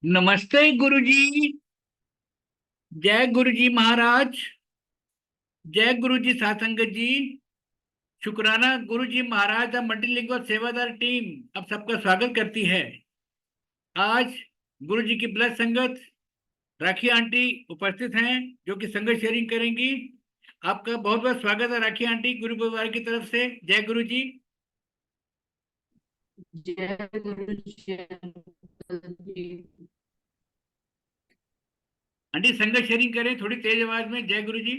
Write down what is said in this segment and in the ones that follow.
नमस्ते गुरुजी। जय गुरुजी महाराज। जय गुरुजी सासंगत जी। शुक्राना गुरुजी महाराज द मल्टीलिंगुअल सेवादार टीम अब सबका स्वागत करती है। आज गुरुजी की ब्लड संगत राखी आंटी उपस्थित हैं जो कि संगत शेयरिंग करेंगी। आपका बहुत बहुत स्वागत है राखी आंटी, गुरु परिवार की तरफ से। जय गुरुजी। जय गुरु जय अंकल जी। आंटी संगत शेयरिंग करें थोड़ी तेज आवाज में। जय गुरुजी।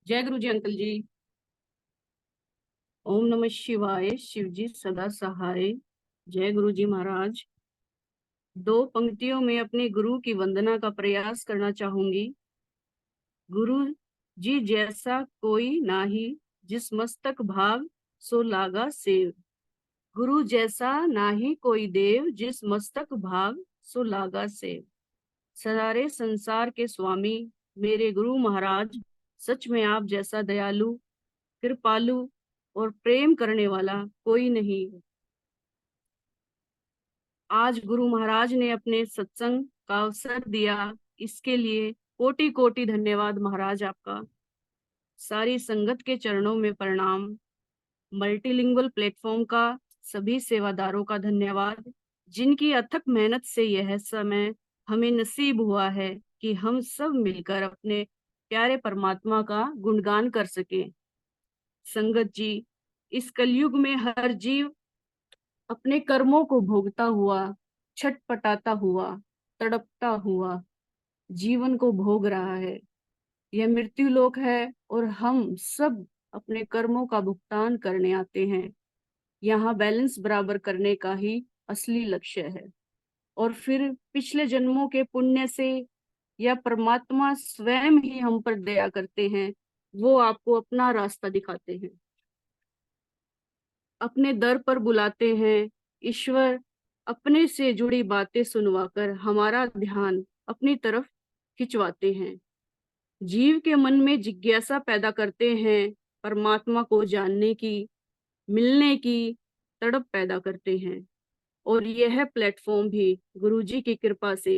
जय गुरु जी अंकल जी। ओम नमः शिवाय। शिव जी सदा सहाय। जय गुरु जी महाराज। दो पंक्तियों में अपने गुरु की वंदना का प्रयास करना चाहूंगी। गुरु जी जैसा कोई नाही, जिस मस्तक भाग सो लागा सेव। गुरु जैसा नाही कोई देव, जिस मस्तक भाग सो लागा सेव। सारे संसार के स्वामी मेरे गुरु महाराज, सच में आप जैसा दयालु, कृपालु और प्रेम करने वाला कोई नहीं। आज गुरु महाराज ने अपने सत्संग का अवसर दिया, इसके लिए कोटि कोटि धन्यवाद महाराज आपका। सारी संगत के चरणों में प्रणाम। मल्टीलिंगुअल प्लेटफॉर्म का सभी सेवादारों का धन्यवाद, जिनकी अथक मेहनत से यह समय हमें नसीब हुआ है कि हम सब मिलकर अपने प्यारे परमात्मा का गुणगान कर सके। संगत जी, इस कलयुग में हर जीव अपने कर्मों को भोगता हुआ, छटपटाता हुआ, तड़पता हुआ जीवन को भोग रहा है। यह मृत्यु लोक है और हम सब अपने कर्मों का भुगतान करने आते हैं। यहाँ बैलेंस बराबर करने का ही असली लक्ष्य है। और फिर पिछले जन्मों के पुण्य से या परमात्मा स्वयं ही हम पर दया करते हैं, वो आपको अपना रास्ता दिखाते हैं, अपने दर पर बुलाते हैं। ईश्वर अपने से जुड़ी बातें सुनवाकर हमारा ध्यान अपनी तरफ खिंचवाते हैं। जीव के मन में जिज्ञासा पैदा करते हैं, परमात्मा को जानने की, मिलने की तड़प पैदा करते हैं। और यह प्लेटफॉर्म भी गुरुजी की कृपा से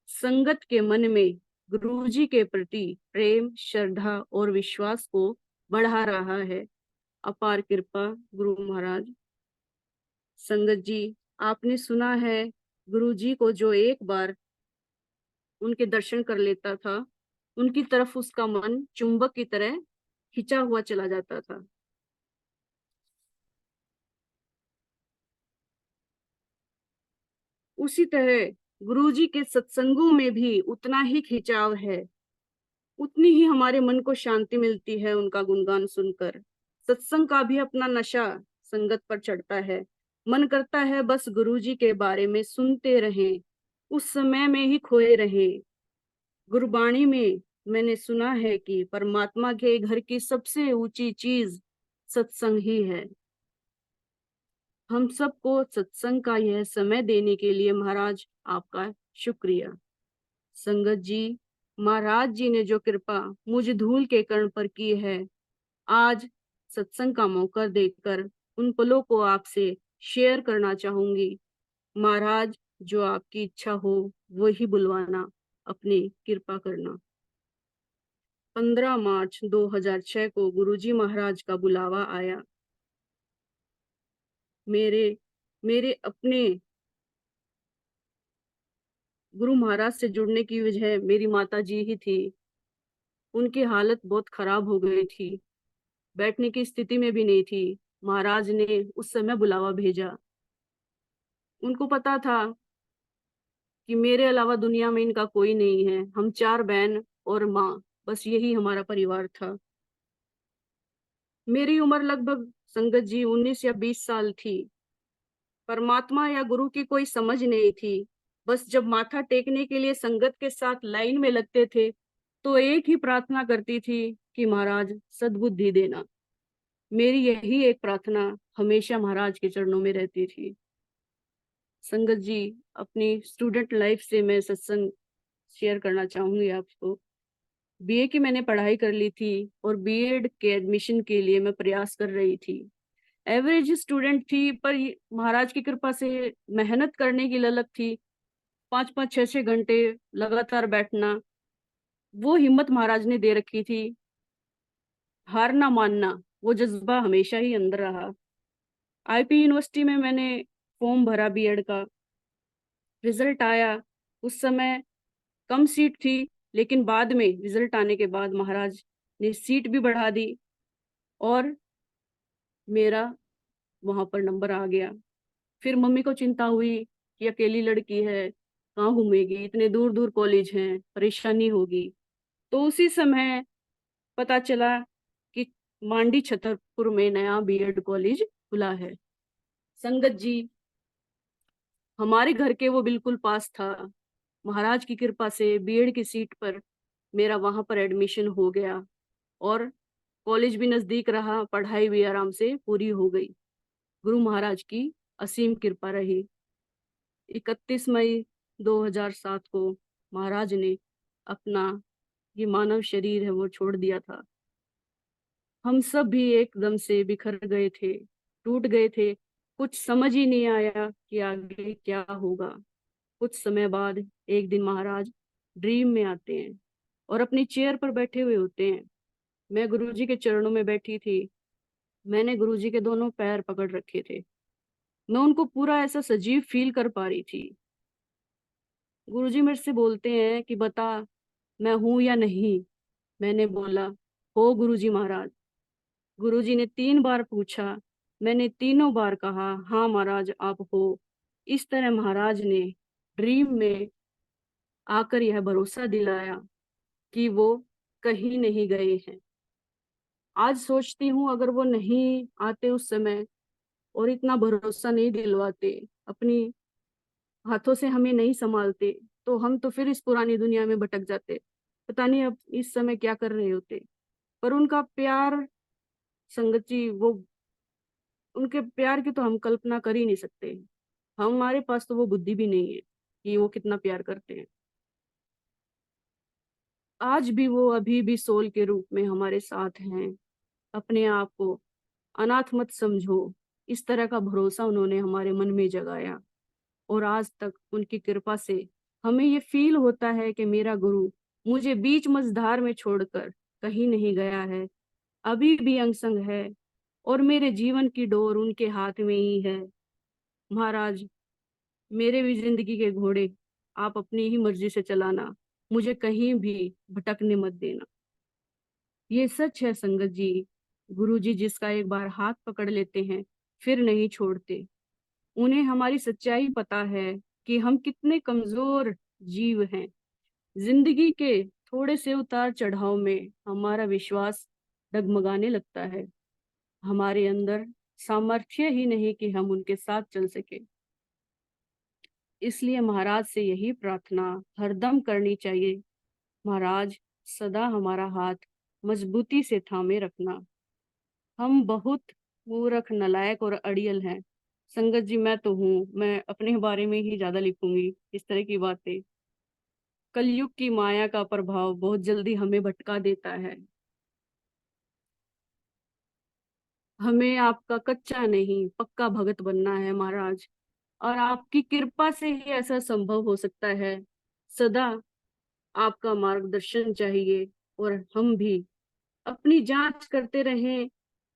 संगत के मन में गुरुजी के प्रति प्रेम, श्रद्धा और विश्वास को बढ़ा रहा है। अपार कृपा गुरु महाराज। संगत जी, आपने सुना है गुरु जी को जो एक बार उनके दर्शन कर लेता था, उनकी तरफ उसका मन चुंबक की तरह खिंचा हुआ चला जाता था। उसी तरह गुरु जी के सत्संगों में भी उतना ही खिंचाव है, उतनी ही हमारे मन को शांति मिलती है उनका गुणगान सुनकर। सत्संग का भी अपना नशा संगत पर चढ़ता है। मन करता है बस गुरुजी के बारे में सुनते रहें, उस समय में ही खोए रहें। गुरबाणी में मैंने सुना है कि परमात्मा के घर की सबसे ऊंची चीज सत्संग ही है। हम सबको सत्संग का यह समय देने के लिए महाराज आपका शुक्रिया। संगत जी, महाराज जी ने जो कृपा मुझ धूल के कर्ण पर की है, आज सत्संग का मौका देकर उन पलों को आपसे शेयर करना चाहूंगी। महाराज, जो आपकी इच्छा हो वही बुलवाना, अपनी कृपा करना। 15 मार्च 2006 को गुरुजी महाराज का बुलावा आया। मेरे मेरे अपने गुरु महाराज से जुड़ने की वजह मेरी माता जी ही थी। उनकी हालत बहुत खराब हो गई थी, बैठने की स्थिति में भी नहीं थी। महाराज ने उस समय बुलावा भेजा। उनको पता था कि मेरे अलावा दुनिया में इनका कोई नहीं है। हम 4 बहन और माँ, बस यही हमारा परिवार था। मेरी उम्र लगभग संगत जी 19 या 20 साल थी। परमात्मा या गुरु की कोई समझ नहीं थी। बस जब माथा टेकने के लिए संगत के साथ लाइन में लगते थे, तो एक ही प्रार्थना करती थी कि महाराज सद्बुद्धि देना। मेरी यही एक प्रार्थना हमेशा महाराज के चरणों में रहती थी। संगत जी, अपनी स्टूडेंट लाइफ से मैं सत्संग शेयर करना चाहूंगी आपको। बीए की मैंने पढ़ाई कर ली थी और बीएड के एडमिशन के लिए मैं प्रयास कर रही थी। एवरेज स्टूडेंट थी, पर महाराज की कृपा से मेहनत करने की ललक थी। 5-5 6-6 घंटे लगातार बैठना, वो हिम्मत महाराज ने दे रखी थी। हार ना मानना, वो जज्बा हमेशा ही अंदर रहा। आईपी यूनिवर्सिटी में मैंने फॉर्म भरा बीएड का, रिजल्ट आया। उस समय कम सीट थी, लेकिन बाद में रिजल्ट आने के बाद महाराज ने सीट भी बढ़ा दी और मेरा वहां पर नंबर आ गया। फिर मम्मी को चिंता हुई कि अकेली लड़की है, कहाँ घूमेगी, इतने दूर दूर कॉलेज हैं, परेशानी होगी। तो उसी समय पता चला कि मांडी छतरपुर में नया बीएड कॉलेज खुला है। संगत जी, हमारे घर के वो बिल्कुल पास था। महाराज की कृपा से बीएड की सीट पर मेरा वहां पर एडमिशन हो गया और कॉलेज भी नजदीक रहा, पढ़ाई भी आराम से पूरी हो गई। गुरु महाराज की असीम कृपा रही। 31 मई 2007 को महाराज ने अपना ये मानव शरीर है वो छोड़ दिया था। हम सब भी एकदम से बिखर गए थे, टूट गए थे। कुछ समझ ही नहीं आया कि आगे क्या होगा। कुछ समय बाद एक दिन महाराज ड्रीम में आते हैं और अपनी चेयर पर बैठे हुए होते हैं। मैं गुरुजी के चरणों में बैठी थी। मैंने गुरुजी के दोनों पैर पकड़ रखे थे। मैं उनको पूरा ऐसा सजीव फील कर पा रही थी। गुरुजी मेरे से बोलते हैं कि बता, मैं हूं या नहीं। मैंने बोला, हो गुरुजी महाराज। गुरुजी ने 3 बार पूछा। मैंने तीनों बार कहा, हाँ महाराज आप हो। इस तरह महाराज ने ड्रीम में आकर यह भरोसा दिलाया कि वो कहीं नहीं गए हैं। आज सोचती हूँ अगर वो नहीं आते उस समय और इतना भरोसा नहीं दिलवाते, अपनी हाथों से हमें नहीं संभालते, तो हम तो फिर इस पुरानी दुनिया में भटक जाते। पता नहीं अब इस समय क्या कर रहे होते। पर उनका प्यार, संगत जी, वो उनके प्यार की तो हम कल्पना कर ही नहीं सकते। हमारे पास तो वो बुद्धि भी नहीं है कि वो कितना प्यार करते हैं। आज भी वो अभी भी सोल के रूप में हमारे साथ हैं। अपने आप को अनाथ मत समझो, इस तरह का भरोसा उन्होंने हमारे मन में जगाया। और आज तक उनकी कृपा से हमें ये फील होता है कि मेरा गुरु मुझे बीच मझधार में छोड़कर कहीं नहीं गया है, अभी भी अंग संग है और मेरे जीवन की डोर उनके हाथ में ही है। महाराज, मेरे भी जिंदगी के घोड़े आप अपनी ही मर्जी से चलाना, मुझे कहीं भी भटकने मत देना। ये सच है संगत जी। गुरु जी जिसका एक बार हाथ पकड़ लेते हैं फिर नहीं छोड़ते। उन्हें हमारी सच्चाई पता है कि हम कितने कमजोर जीव हैं। जिंदगी के थोड़े से उतार चढ़ाव में हमारा विश्वास डगमगाने लगता है। हमारे अंदर सामर्थ्य ही नहीं कि हम उनके साथ चल सके। इसलिए महाराज से यही प्रार्थना हरदम करनी चाहिए, महाराज सदा हमारा हाथ मजबूती से थामे रखना। हम बहुत मूर्ख, नालायक और अड़ियल हैं। संगत जी, मैं तो हूँ, मैं अपने बारे में ही ज्यादा लिखूंगी इस तरह की बातें। कलयुग की माया का प्रभाव बहुत जल्दी हमें भटका देता है। हमें आपका कच्चा नहीं पक्का भगत बनना है महाराज, और आपकी कृपा से ही ऐसा संभव हो सकता है। सदा आपका मार्गदर्शन चाहिए और हम भी अपनी जांच करते रहें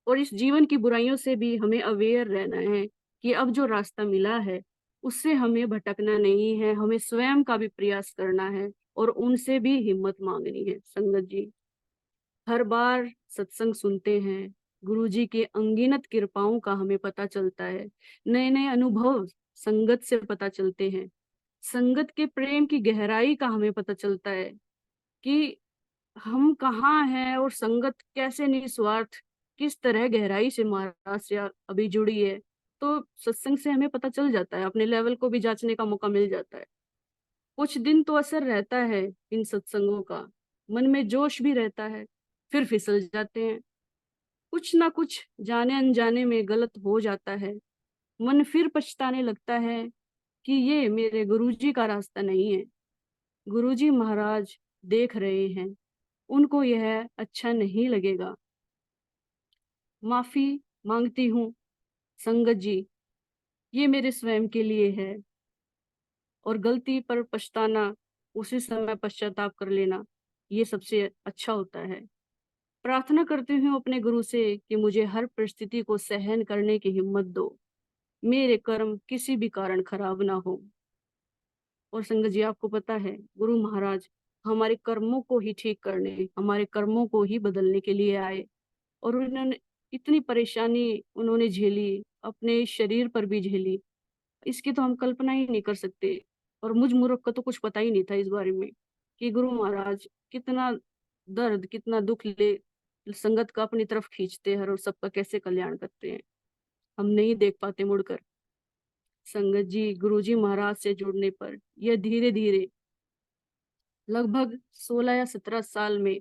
और इस जीवन की बुराइयों से भी हमें अवेयर रहना है कि अब जो रास्ता मिला है उससे हमें भटकना नहीं है, हमें स्वयं का भी प्रयास करना है और उनसे भी हिम्मत मांगनी है। संगत जी, हर बार सत्संग सुनते हैं, गुरु जी की अनगिनत कृपाओं का हमें पता चलता है, नए नए अनुभव संगत से पता चलते हैं, संगत के प्रेम की गहराई का हमें पता चलता है कि हम कहाँ हैं और संगत कैसे निस्वार्थ किस तरह गहराई से महाराज से अभी जुड़ी है। तो सत्संग से हमें पता चल जाता है, अपने लेवल को भी जांचने का मौका मिल जाता है। कुछ दिन तो असर रहता है इन सत्संगों का, मन में जोश भी रहता है, फिर फिसल जाते हैं। कुछ ना कुछ जाने अनजाने में गलत हो जाता है, मन फिर पछताने लगता है कि ये मेरे गुरुजी का रास्ता नहीं है। गुरुजी महाराज देख रहे हैं, उनको यह अच्छा नहीं लगेगा। माफी मांगती हूँ संगत जी, ये मेरे स्वयं के लिए है और गलती पर पछताना, उसी समय पश्चाताप कर लेना, ये सबसे अच्छा होता है। प्रार्थना करती हूँ अपने गुरु से कि मुझे हर परिस्थिति को सहन करने की हिम्मत दो, मेरे कर्म किसी भी कारण खराब ना हो। और संगत जी, आपको पता है, गुरु महाराज हमारे कर्मों को ही ठीक करने, हमारे कर्मों को ही बदलने के लिए आए, और उन्होंने इतनी परेशानी उन्होंने झेली, अपने शरीर पर भी झेली, इसकी तो हम कल्पना ही नहीं कर सकते। और मुझ मूर्ख को तो कुछ पता ही नहीं था इस बारे में कि गुरु महाराज कितना दर्द, कितना दुख ले संगत का अपनी तरफ खींचते हैं और सबका कैसे कल्याण करते हैं, हम नहीं देख पाते मुड़कर। संगत जी, गुरुजी महाराज से जुड़ने पर यह धीरे धीरे लगभग 16 या 17 साल में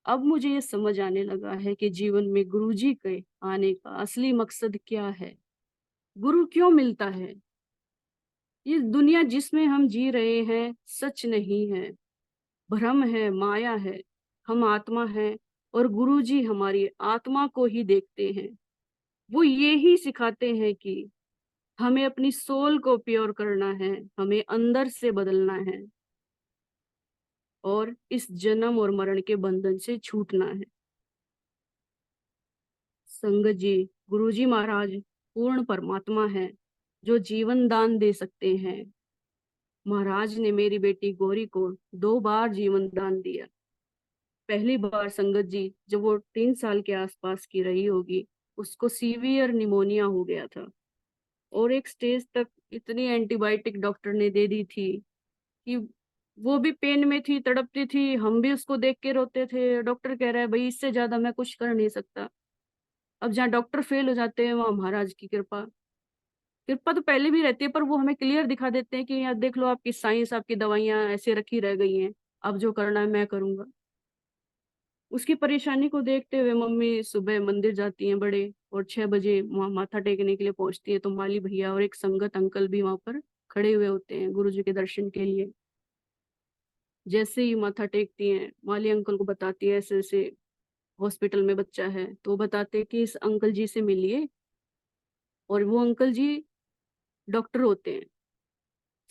अब मुझे ये समझ आने लगा है कि जीवन में गुरुजी के आने का असली मकसद क्या है, गुरु क्यों मिलता है। ये दुनिया जिसमें हम जी रहे हैं सच नहीं है, भ्रम है, माया है। हम आत्मा है और गुरुजी हमारी आत्मा को ही देखते हैं। वो ये ही सिखाते हैं कि हमें अपनी सोल को प्योर करना है, हमें अंदर से बदलना है और इस जन्म और मरण के बंधन से छूटना है। संगत जी, गुरुजी महाराज पूर्ण परमात्मा है जो जीवन दान दे सकते हैं। महाराज ने मेरी बेटी गौरी को 2 बार जीवन दान दिया। पहली बार संगत जी जब वो 3 साल के आसपास की रही होगी, उसको सीवियर निमोनिया हो गया था और एक स्टेज तक इतनी एंटीबायोटिक डॉक्टर ने दे दी थी कि वो भी पेन में थी, तड़पती थी, हम भी उसको देख के रोते थे। डॉक्टर कह रहा है भाई इससे ज्यादा मैं कुछ कर नहीं सकता। अब जहाँ डॉक्टर फेल हो जाते हैं वहां महाराज की कृपा, कृपा तो पहले भी रहती है, पर वो हमें क्लियर दिखा देते हैं कि यार देख लो, आपकी साइंस, आपकी दवाइयां ऐसे रखी रह गई हैं, अब जो करना है मैं करूंगा। उसकी परेशानी को देखते हुए मम्मी सुबह मंदिर जाती हैं बड़े, और 6 बजे वहाँ माथा टेकने के लिए पहुंचती है, तो माली भैया और एक संगत अंकल भी वहां पर खड़े हुए होते हैं गुरु जी के दर्शन के लिए। जैसे ही माथा टेकती हैं, माली अंकल को बताती है ऐसे ऐसे हॉस्पिटल में बच्चा है, तो वो बताते हैं कि इस अंकल जी से मिलिए, और वो अंकल जी डॉक्टर होते हैं।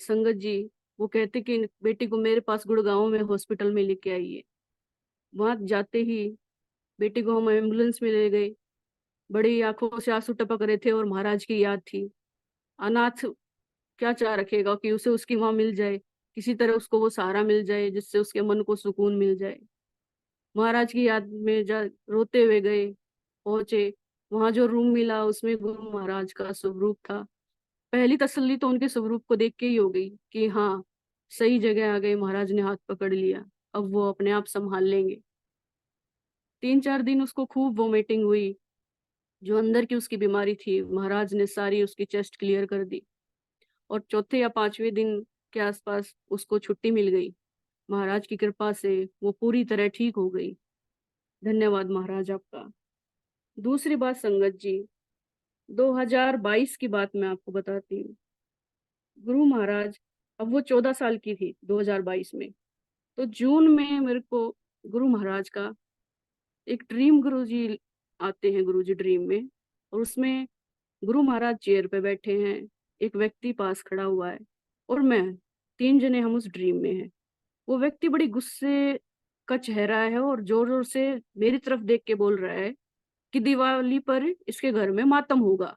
संगत जी, वो कहते कि बेटी को मेरे पास गुड़गांव में हॉस्पिटल में लेके आइए। वहां जाते ही बेटी को हम एम्बुलेंस में ले गए। बड़ी आंखों से आंसू टपक रहे थे और महाराज की याद थी। अनाथ क्या चाह रखेगा कि उसे उसकी माँ मिल जाए, किसी तरह उसको वो सहारा मिल जाए जिससे उसके मन को सुकून मिल जाए। महाराज की याद में जा रोते हुए गए, पहुंचे। वहां जो रूम मिला उसमें गुरु महाराज का स्वरूप था। पहली तसल्ली तो उनके स्वरूप को देख के ही हो गई कि हाँ, सही जगह आ गए, महाराज ने हाथ पकड़ लिया, अब वो अपने आप संभाल लेंगे। 3-4 दिन उसको खूब वोमिटिंग हुई, जो अंदर की उसकी बीमारी थी महाराज ने सारी उसकी चेस्ट क्लियर कर दी, और चौथे या 5वें दिन के आसपास उसको छुट्टी मिल गई। महाराज की कृपा से वो पूरी तरह ठीक हो गई। धन्यवाद महाराज आपका। दूसरी बात संगत जी, 2022 की बात मैं आपको बताती हूँ। गुरु महाराज, अब वो 14 साल की थी 2022 में, तो जून में मेरे को गुरु महाराज का एक ड्रीम, गुरु जी आते हैं गुरु जी ड्रीम में, और उसमें गुरु महाराज चेयर पे बैठे हैं, एक व्यक्ति पास खड़ा हुआ है और मैं, 3 जने हम उस ड्रीम में हैं। वो व्यक्ति बड़ी गुस्से का चेहरा है और जोर जोर से मेरी तरफ देख के बोल रहा है कि दिवाली पर इसके घर में मातम होगा।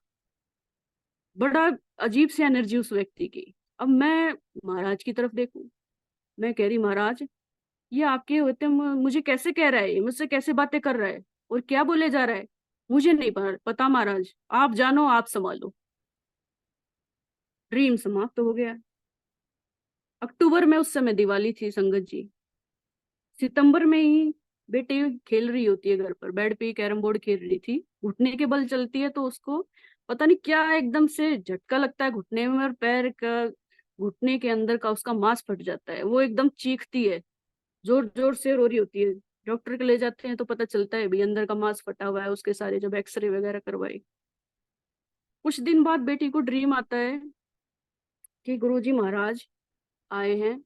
बड़ा अजीब सी एनर्जी उस व्यक्ति की। अब मैं महाराज की तरफ देखूं, मैं कह रही महाराज, ये आपके होते मुझे कैसे कह रहा है, ये मुझसे कैसे बातें कर रहा है और क्या बोले जा रहा है, मुझे नहीं पता महाराज, आप जानो, आप संभालो। ड्रीम समाप्त हो गया। अक्टूबर में उस समय दिवाली थी संगत जी। सितंबर में ही बेटी खेल रही होती है घर पर, बेड पे ही कैरम बोर्ड खेल रही थी, घुटने के बल चलती है, तो उसको पता नहीं क्या एकदम से झटका लगता है घुटने में, और पैर का, घुटने के अंदर का उसका मांस फट जाता है। वो एकदम चीखती है, जोर जोर से रो रही होती है। डॉक्टर के ले जाते हैं तो पता चलता है भाई अंदर का मांस फटा हुआ है। उसके सारे जब एक्सरे वगैरह करवाए, कुछ दिन बाद बेटी को ड्रीम आता है कि गुरुजी महाराज आए हैं,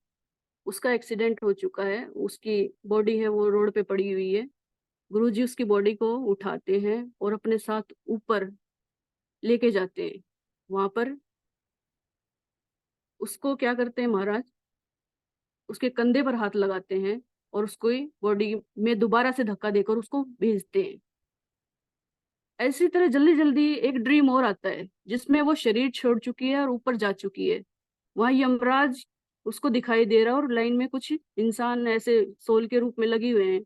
उसका एक्सीडेंट हो चुका है, उसकी बॉडी है वो रोड पे पड़ी हुई है। गुरुजी उसकी बॉडी को उठाते हैं और अपने साथ ऊपर लेके जाते हैं। वहां पर उसको क्या करते हैं महाराज, उसके कंधे पर हाथ लगाते हैं और उसको बॉडी में दोबारा से धक्का देकर उसको भेजते हैं। ऐसी तरह जल्दी जल्दी एक ड्रीम और आता है जिसमें वो शरीर छोड़ चुकी है और ऊपर जा चुकी है। वहां यमराज उसको दिखाई दे रहा है और लाइन में कुछ इंसान ऐसे सोल के रूप में लगे हुए हैं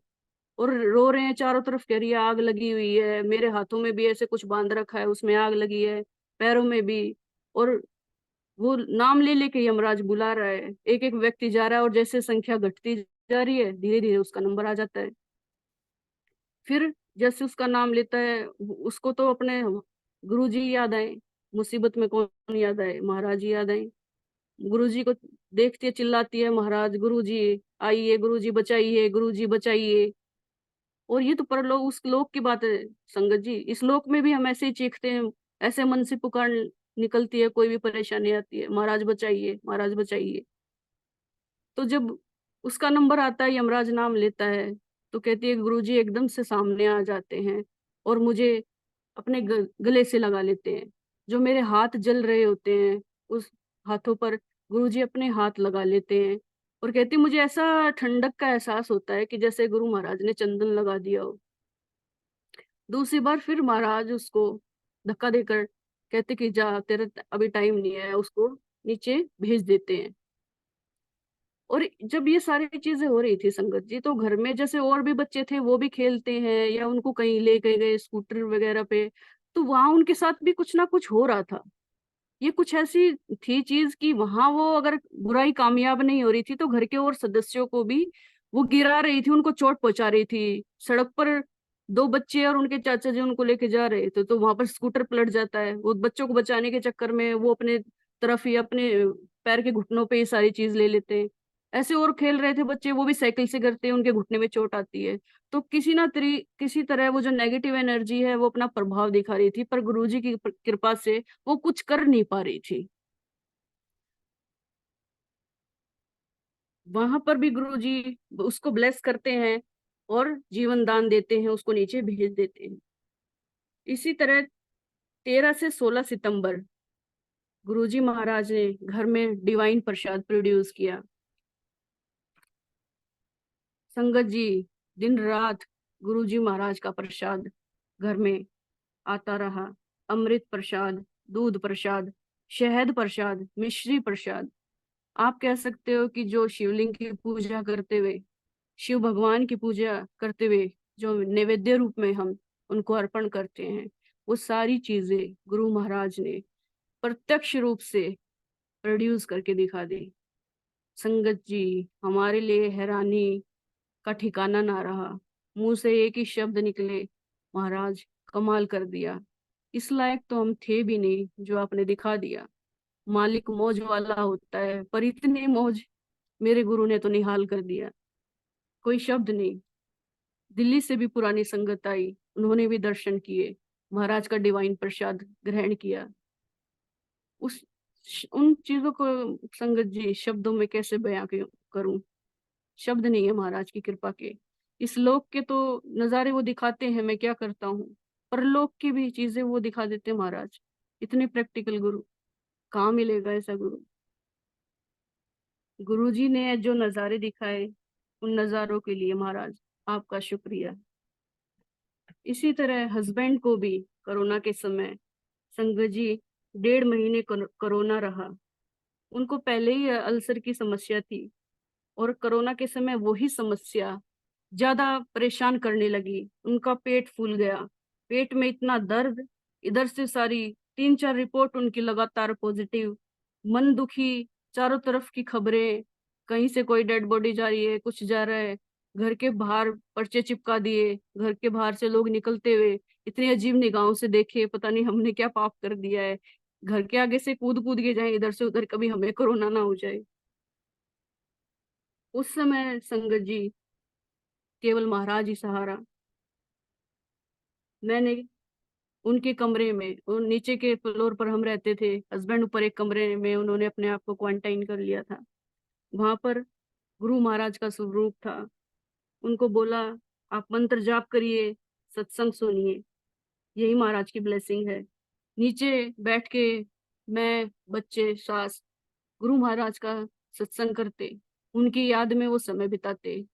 और रो रहे हैं चारों तरफ, कह रही है आग लगी हुई है, मेरे हाथों में भी ऐसे कुछ बांध रखा है उसमें आग लगी है, पैरों में भी। और वो नाम ले लेके यमराज बुला रहा है, एक एक व्यक्ति जा रहा है और जैसे संख्या घटती जा रही है धीरे धीरे उसका नंबर आ जाता है। फिर जैसे उसका नाम लेता है उसको तो अपने गुरुजी याद आए, मुसीबत में कौन याद आए, महाराज जी याद आए। गुरुजी को देखती है, चिल्लाती है महाराज गुरुजी आइए, गुरुजी बचाइए, गुरुजी बचाइए। और ये तो परलोक उस लोक की बात है संगत जी, इस लोक में भी हम ऐसे ही चीखते हैं, ऐसे मन से पुकार निकलती है, कोई भी परेशानी आती है महाराज बचाइए, महाराज बचाइए। तो जब उसका नंबर आता है, यमराज नाम लेता है, तो कहती है गुरुजी एकदम से सामने आ जाते हैं और मुझे अपने गले से लगा लेते हैं। जो मेरे हाथ जल रहे होते हैं उस हाथों पर गुरुजी अपने हाथ लगा लेते हैं और कहती मुझे ऐसा ठंडक का एहसास होता है कि जैसे गुरु महाराज ने चंदन लगा दिया हो। दूसरी बार फिर महाराज उसको धक्का देकर कहते कि जा तेरा अभी टाइम नहीं है, उसको नीचे भेज देते हैं। और जब ये सारी चीजें हो रही थी संगत जी, तो घर में जैसे और भी बच्चे थे वो भी खेलते हैं या उनको कहीं लेके गए स्कूटर वगैरह पे, तो वहां उनके साथ भी कुछ ना कुछ हो रहा था। ये कुछ ऐसी थी चीज कि वहां वो अगर बुराई कामयाब नहीं हो रही थी तो घर के और सदस्यों को भी वो गिरा रही थी, उनको चोट पहुंचा रही थी। सड़क पर दो बच्चे और उनके चाचा जी उनको लेके जा रहे थे तो वहां पर स्कूटर पलट जाता है, वो बच्चों को बचाने के चक्कर में वो अपने तरफ ही अपने पैर के घुटनों पे ये सारी चीज ले लेते हैं। ऐसे और खेल रहे थे बच्चे, वो भी साइकिल से गिरते हैं, उनके घुटने में चोट आती है। तो किसी तरह वो जो नेगेटिव एनर्जी है वो अपना प्रभाव दिखा रही थी, पर गुरुजी की कृपा से वो कुछ कर नहीं पा रही थी। वहां पर भी गुरुजी उसको ब्लेस करते हैं और जीवन दान देते हैं, उसको नीचे भेज देते हैं। इसी तरह 13 से 16 सितंबर गुरुजी महाराज ने घर में डिवाइन प्रसाद प्रोड्यूस किया। संगत जी दिन रात गुरुजी महाराज का प्रसाद घर में आता रहा। अमृत प्रसाद, दूध प्रसाद, शहद प्रसाद, मिश्री प्रसाद। आप कह सकते हो कि जो शिवलिंग की पूजा करते हुए, शिव भगवान की पूजा करते हुए जो नैवेद्य रूप में हम उनको अर्पण करते हैं, वो सारी चीजें गुरु महाराज ने प्रत्यक्ष रूप से प्रोड्यूस करके दिखा दी। संगत जी हमारे लिए हैरानी का ठिकाना ना रहा। मुंह से एक ही शब्द निकले, महाराज कमाल कर दिया। इस लायक तो हम थे भी नहीं जो आपने दिखा दिया। मालिक मौज वाला होता है पर इतनी मौज मेरे गुरु ने तो निहाल कर दिया, कोई शब्द नहीं। दिल्ली से भी पुरानी संगत आई, उन्होंने भी दर्शन किए, महाराज का डिवाइन प्रसाद ग्रहण किया। उस उन चीजों को संगत जी शब्दों में कैसे बयां करूं, शब्द नहीं है महाराज की कृपा के। इस लोक के तो नजारे वो दिखाते हैं, मैं क्या करता हूँ, परलोक की भी चीजें वो दिखा देते हैं महाराज। इतने प्रैक्टिकल गुरु कहाँ मिलेगा ऐसा गुरु। गुरुजी ने जो नजारे दिखाए उन नजारों के लिए महाराज आपका शुक्रिया। इसी तरह हस्बैंड को भी कोरोना के समय संगत जी 1.5 महीने कोरोना रहा। उनको पहले ही अल्सर की समस्या थी और कोरोना के समय वही समस्या ज्यादा परेशान करने लगी। उनका पेट फूल गया, पेट में इतना दर्द, इधर से सारी 3-4 रिपोर्ट उनकी लगातार पॉजिटिव, मन दुखी, चारों तरफ की खबरें, कहीं से कोई डेड बॉडी जा रही है, कुछ जा रहा है। घर के बाहर पर्चे चिपका दिए, घर के बाहर से लोग निकलते हुए इतनी अजीब निगाहों से देखे, पता नहीं हमने क्या पाप कर दिया है, घर के आगे से कूद कूद के जाए इधर से उधर, कभी हमें कोरोना ना हो जाए। उस समय संगत जी केवल महाराज ही सहारा। मैंने उनके कमरे में, उन नीचे के फ्लोर पर हम रहते थे, हस्बैंड ऊपर एक कमरे में, उन्होंने अपने आप को क्वारंटाइन कर लिया था। वहां पर गुरु महाराज का स्वरूप था। उनको बोला आप मंत्र जाप करिए, सत्संग सुनिए, यही महाराज की ब्लेसिंग है। नीचे बैठ के मैं, बच्चे, सास गुरु महाराज का सत्संग करते, उनकी याद में वो समय बिताते।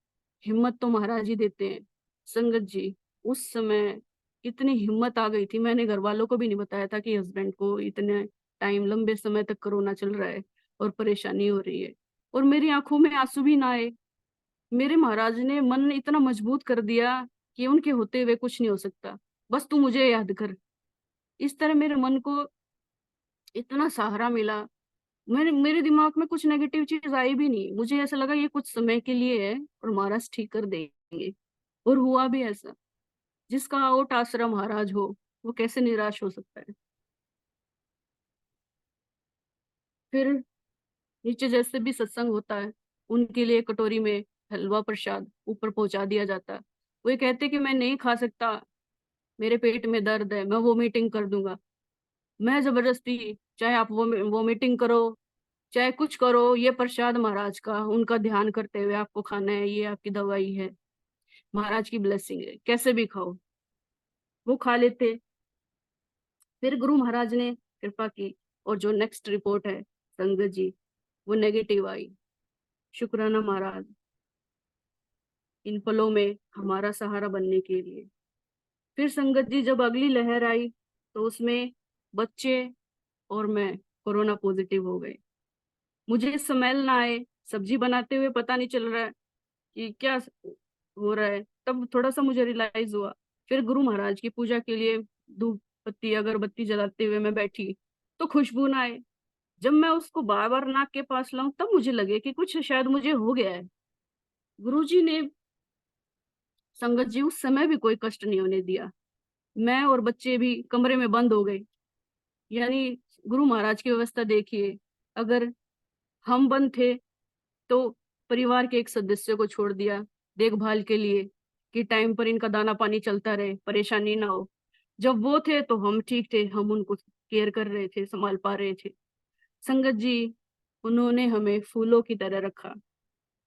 हिम्मत तो महाराज ही देते हैं। संगत जी, उस समय इतनी हिम्मत आ गई थी, मैंने घर वालों को भी नहीं बताया था कि हस्बैंड को इतने टाइम लंबे समय तक कोरोना चल रहा है और परेशानी हो रही है, और मेरी आंखों में आंसू भी ना आए। मेरे महाराज ने मन इतना मजबूत कर दिया कि उनके होते हुए कुछ नहीं हो सकता, बस तू मुझे याद कर। इस तरह मेरे मन को इतना सहारा मिला। मेरे दिमाग में कुछ नेगेटिव चीज आई भी नहीं, मुझे ऐसा लगा ये कुछ समय के लिए है और महाराज ठीक कर देंगे। और हुआ भी ऐसा। जिसका ओट आसरा महाराज हो, वो कैसे निराश हो सकता है। फिर नीचे जैसे भी सत्संग होता है, उनके लिए कटोरी में हलवा प्रसाद ऊपर पहुंचा दिया जाता है। वो ये कहते कि मैं नहीं खा सकता, मेरे पेट में दर्द है, मैं वोमिटिंग कर दूंगा। मैं जबरदस्ती, चाहे आप वोमिटिंग करो, चाहे कुछ करो, ये प्रसाद महाराज का, उनका ध्यान करते हुए आपको खाना है, ये आपकी दवाई है, महाराज की ब्लेसिंग है, कैसे भी खाओ। वो खा लेते। फिर गुरु महाराज ने कृपा की और जो नेक्स्ट रिपोर्ट है संगत जी, वो नेगेटिव आई। शुक्राना महाराज, इन पलों में हमारा सहारा बनने के लिए। फिर संगत जी, जब अगली लहर आई तो उसमें बच्चे और मैं कोरोना पॉजिटिव हो गए। मुझे स्मेल ना आए, सब्जी बनाते हुए पता नहीं चल रहा है कि क्या हो रहा है, तब थोड़ा सा मुझे रियलाइज हुआ। फिर गुरु महाराज की पूजा के लिए धूप बत्ती अगरबत्ती जलाते हुए मैं बैठी, तो खुशबू ना आए। जब मैं उसको बार बार नाक के पास लाऊं, तब मुझे लगे कि कुछ शायद मुझे हो गया है। गुरुजी ने, संगत जी, उस समय भी कोई कष्ट नहीं होने दिया। मैं और बच्चे भी कमरे में बंद हो गए। यानी गुरु महाराज की व्यवस्था देखिए, अगर हम बंद थे तो परिवार के एक सदस्य को छोड़ दिया देखभाल के लिए, कि टाइम पर इनका दाना पानी चलता रहे, परेशानी ना हो। जब वो थे तो हम ठीक थे, हम उनको केयर कर रहे थे, संभाल पा रहे थे। संगत जी, उन्होंने हमें फूलों की तरह रखा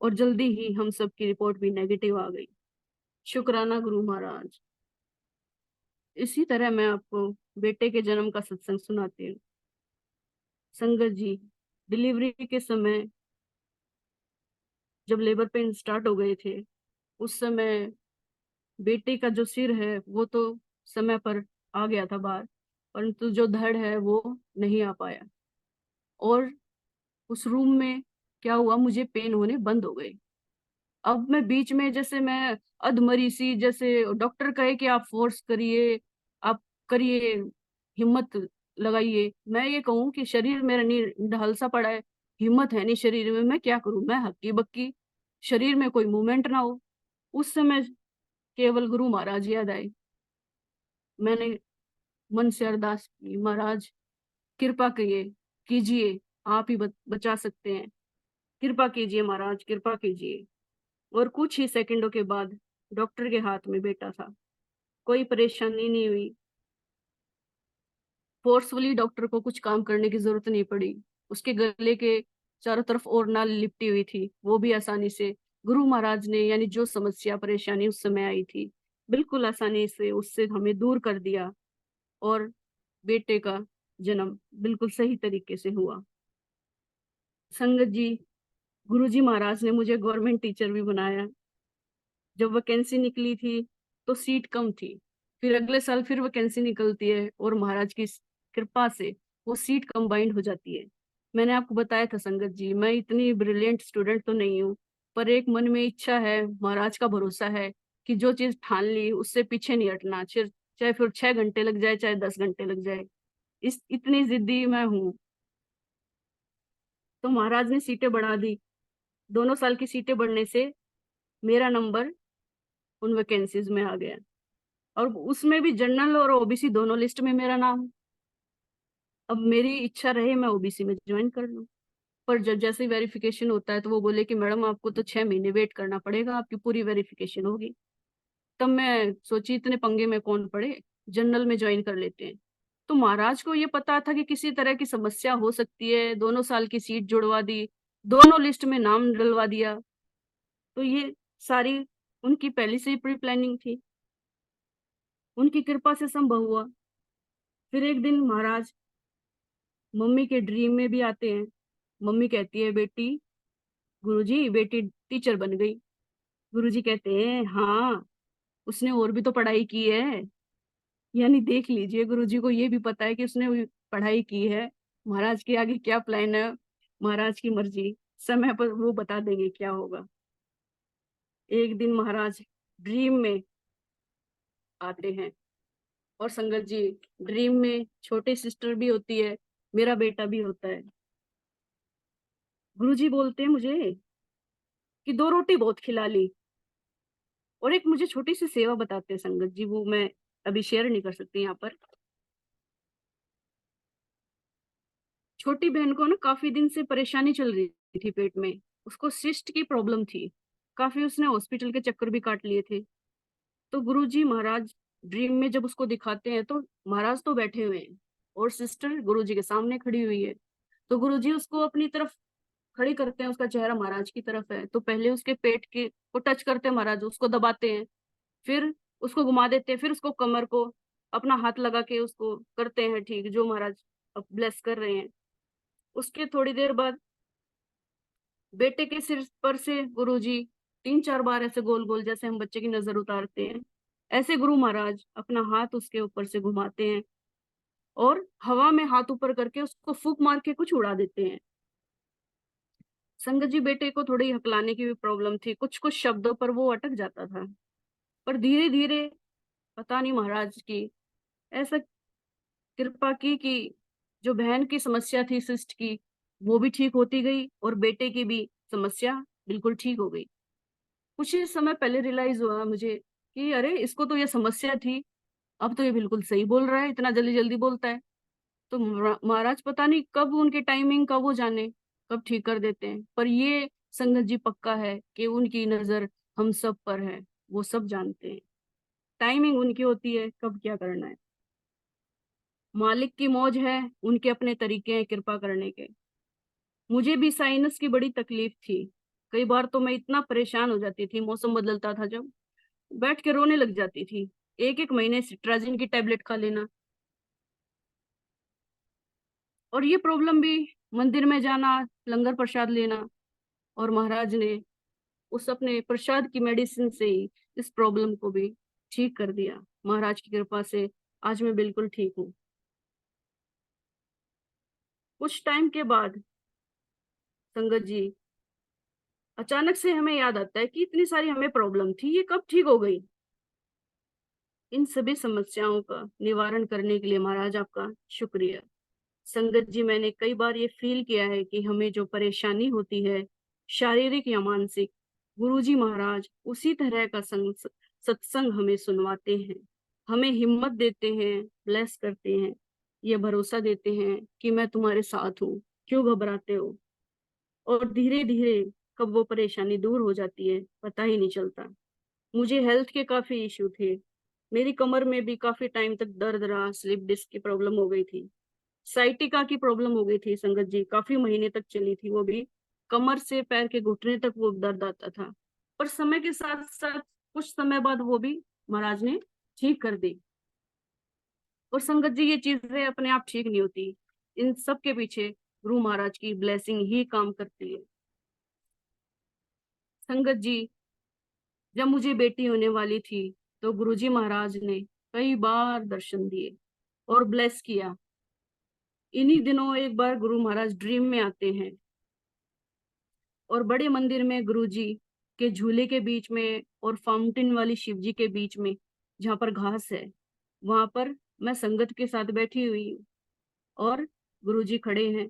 और जल्दी ही हम सब की रिपोर्ट भी नेगेटिव आ गई। शुक्राना गुरु महाराज। इसी तरह मैं आपको बेटे के जन्म का सत्संग सुनाती हूँ। संगत जी, डिलीवरी के समय जब लेबर पेन स्टार्ट हो गए थे, उस समय बेटे का जो सिर है वो तो समय पर आ गया था बाहर, परंतु जो धड़ है वो नहीं आ पाया। और उस रूम में क्या हुआ, मुझे पेन होने बंद हो गए। अब मैं बीच में, जैसे मैं अधमरी सी, जैसे डॉक्टर कहे कि आप फोर्स करिए, आप करिए, हिम्मत लगाइए, मैं ये कहूँ कि शरीर मेरा नहीं, ढल सा पड़ा है, हिम्मत है नहीं शरीर में, मैं क्या करूं, मैं हक्की बक्की, शरीर में कोई मूवमेंट ना हो। उस समय केवल गुरु महाराज याद आए। मैंने मन से अरदास की, महाराज कृपा करिए, कीजिए, आप ही बचा सकते हैं, कृपा कीजिए महाराज, कृपा कीजिए। और कुछ ही सेकंडों के बाद डॉक्टर के हाथ में बेटा था। कोई परेशानी नहीं हुई, फोर्सफुली डॉक्टर को कुछ काम करने की जरूरत नहीं पड़ी। उसके गले के चारों तरफ और नाल लिपटी हुई थी, वो भी आसानी से गुरु महाराज ने, यानी जो समस्या परेशानी उस समय आई थी, बिल्कुल आसानी से उससे हमें दूर कर दिया। और बेटे का जन्म बिल्कुल सही तरीके से हुआ। संगत जी, गुरुजी महाराज ने मुझे गवर्नमेंट टीचर भी बनाया। जब वैकेंसी निकली थी तो सीट कम थी, फिर अगले साल फिर वैकेंसी निकलती है और महाराज की कृपा से वो सीट कंबाइंड हो जाती है। मैंने आपको बताया था संगत जी, मैं इतनी ब्रिलियंट स्टूडेंट तो नहीं हूँ, पर एक मन में इच्छा है, महाराज का भरोसा है कि जो चीज ठान ली उससे पीछे नहीं हटना, चाहे फिर 6 घंटे लग जाए, चाहे 10 घंटे लग जाए, इस इतनी जिद्दी मैं हूँ। तो महाराज ने सीटें बढ़ा दी। दोनों साल की सीटें बढ़ने से मेरा नंबर उन वैकेंसीज में आ गया, और उसमें भी जनरल और ओबीसी दोनों लिस्ट में मेरा नाम। अब मेरी इच्छा रहे मैं ओबीसी में ज्वाइन कर लूं, पर जब जैसे वेरिफिकेशन होता है तो वो बोले कि मैडम आपको तो 6 महीने वेट करना पड़ेगा, आपकी पूरी वेरिफिकेशन होगी। तब मैं सोची इतने पंगे में कौन पड़े, जनरल में ज्वाइन कर लेते हैं। तो महाराज को ये पता था कि किसी तरह की समस्या हो सकती है, दोनों साल की सीट जुड़वा दी, दोनों लिस्ट में नाम डलवा दिया। तो ये सारी उनकी पहले से ही प्री प्लानिंग थी, उनकी कृपा से संभव हुआ। फिर एक दिन महाराज मम्मी के ड्रीम में भी आते हैं। मम्मी कहती है, बेटी, गुरुजी बेटी टीचर बन गई। गुरुजी कहते हैं, हाँ, उसने और भी तो पढ़ाई की है। यानी देख लीजिए, गुरुजी को ये भी पता है कि उसने भी पढ़ाई की है। महाराज के आगे क्या प्लान है, महाराज की मर्जी, समय पर वो बता देंगे क्या होगा। एक दिन महाराज ड्रीम में आते हैं, और संगत जी, ड्रीम में छोटी सिस्टर भी होती है, मेरा बेटा भी होता है। गुरुजी बोलते हैं मुझे कि 2 रोटी बहुत खिला ली, और एक मुझे छोटी सी सेवा बताते हैं संगत जी, वो मैं अभी शेयर नहीं कर सकती यहाँ पर। छोटी बहन को ना काफी दिन से परेशानी चल रही थी पेट में। उसको सिस्ट की प्रॉब्लम थी, काफी उसने हॉस्पिटल के चक्कर भी काट लिए थे। तो गुरुजी महाराज ड्रीम में जब उसको दिखाते हैं, तो महाराज तो बैठे हुए हैं और सिस्टर गुरुजी के सामने खड़ी हुई है। तो गुरुजी उसको अपनी तरफ खड़ी करते हैं, उसका चेहरा महाराज की तरफ है, तो पहले उसके पेट के को टच करते हैं महाराज, उसको दबाते हैं, फिर उसको घुमा देते हैं, फिर उसको कमर को अपना हाथ लगा के उसको करते हैं ठीक, जो महाराज अब ब्लेस कर रहे हैं। उसके थोड़ी देर बाद बेटे के सिर पर से गुरुजी 3-4 बार ऐसे गोल गोल, जैसे हम बच्चे की नजर उतारते हैं, ऐसे गुरु महाराज अपना हाथ उसके ऊपर से घुमाते हैं, और हवा में हाथ ऊपर करके उसको फूंक मार के कुछ उड़ा देते हैं। संगत जी, बेटे को थोड़ी हकलाने की भी प्रॉब्लम थी, कुछ कुछ शब्दों पर वो अटक जाता था। पर धीरे धीरे, पता नहीं महाराज की ऐसा कृपा की कि जो बहन की समस्या थी सिस्ट की, वो भी ठीक होती गई, और बेटे की भी समस्या बिल्कुल ठीक हो गई। कुछ ही समय पहले रियलाइज हुआ मुझे कि अरे, इसको तो ये समस्या थी, अब तो ये बिल्कुल सही बोल रहा है, इतना जल्दी जल्दी बोलता है। तो महाराज पता नहीं कब उनकी टाइमिंग का वो जाने, कब ठीक कर देते हैं, पर ये संगत जी पक्का है कि उनकी नजर हम सब पर है, वो सब जानते हैं, टाइमिंग उनकी होती है कब क्या करना है। मालिक की मौज है, उनके अपने तरीके हैं कृपा करने के। मुझे भी साइनस की बड़ी तकलीफ थी। कई बार तो मैं इतना परेशान हो जाती थी, मौसम बदलता था जब, बैठ के रोने लग जाती थी। एक एक महीने सिट्राजिन की टेबलेट खा लेना, और ये प्रॉब्लम भी मंदिर में जाना, लंगर प्रसाद लेना, और महाराज ने उस अपने प्रसाद की मेडिसिन से ही इस प्रॉब्लम को भी ठीक कर दिया। महाराज की कृपा से आज मैं बिल्कुल ठीक हूँ। कुछ टाइम के बाद संगत जी, अचानक से हमें याद आता है कि इतनी सारी हमें प्रॉब्लम थी, ये कब ठीक हो गई। इन सभी समस्याओं का निवारण करने के लिए महाराज आपका शुक्रिया। संगत जी, मैंने कई बार ये फील किया है कि हमें जो परेशानी होती है, शारीरिक या मानसिक, गुरुजी महाराज उसी तरह का सत्संग हमें सुनवाते हैं, हमें हिम्मत देते हैं, ब्लेस करते हैं, ये भरोसा देते हैं कि मैं तुम्हारे साथ हूँ, क्यों घबराते हो। और धीरे धीरे कब वो परेशानी दूर हो जाती है पता ही नहीं चलता। मुझे हेल्थ के काफी इशू थे, मेरी कमर में भी काफी टाइम तक दर्द रहा, स्लिप डिस्क की प्रॉब्लम हो गई थी, साइटिका की प्रॉब्लम हो गई थी संगत जी, काफी महीने तक चली थी वो भी, कमर से पैर के घुटने तक वो दर्द आता था। पर समय के साथ साथ कुछ समय बाद वो भी महाराज ने ठीक कर दी। और संगत जी, ये चीजें अपने आप ठीक नहीं होती, इन सब के पीछे गुरु महाराज की ब्लेसिंग ही काम करती है। संगत जी, जब मुझे बेटी होने वाली थी, तो गुरुजी महाराज ने कई बार दर्शन दिए और ब्लेस किया। इन्हीं दिनों एक बार गुरु महाराज ड्रीम में आते हैं, और बड़े मंदिर में गुरुजी के झूले के बीच में और फाउंटेन वाली शिव जी के बीच में, जहाँ पर घास है, वहां पर मैं संगत के साथ बैठी हुई हूँ, और गुरुजी खड़े हैं।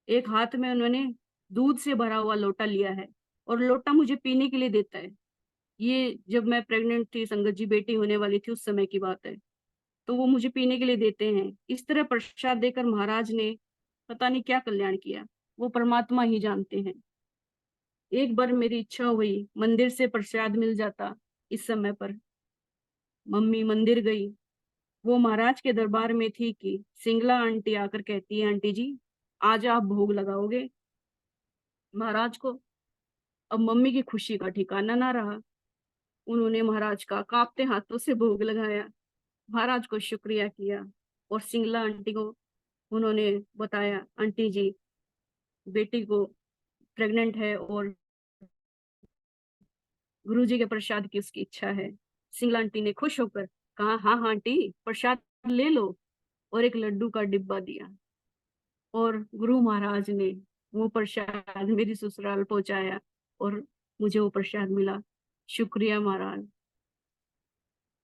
एक हाथ में उन्होंने दूध से भरा हुआ लोटा लिया है, और लोटा मुझे पीने के लिए देता है। ये जब मैं प्रेग्नेंट थी संगत जी, बेटी होने वाली थी, उस समय की बात है। तो वो मुझे पीने के लिए देते हैं। इस तरह प्रसाद देकर महाराज ने पता नहीं क्या कल्याण किया, वो परमात्मा ही जानते हैं। एक बार मेरी इच्छा हुई मंदिर से प्रसाद मिल जाता, इस समय पर मम्मी मंदिर गई, वो महाराज के दरबार में थी कि सिंगला आंटी आकर कहती है, आंटी जी आज आप भोग लगाओगे महाराज को। अब मम्मी की खुशी का ठिकाना ना रहा, उन्होंने महाराज का कांपते हाथों से भोग लगाया, महाराज को शुक्रिया किया, और सिंगला आंटी को उन्होंने बताया, आंटी जी बेटी को प्रेग्नेंट है और गुरुजी के प्रसाद की उसकी इच्छा है। सिंगला आंटी ने खुश होकर कहा, हाँ हाँ आंटी, प्रसाद ले लो, और एक लड्डू का डिब्बा दिया। और गुरु महाराज ने वो प्रसाद मेरी ससुराल पहुंचाया और मुझे वो प्रसाद मिला। शुक्रिया महाराज।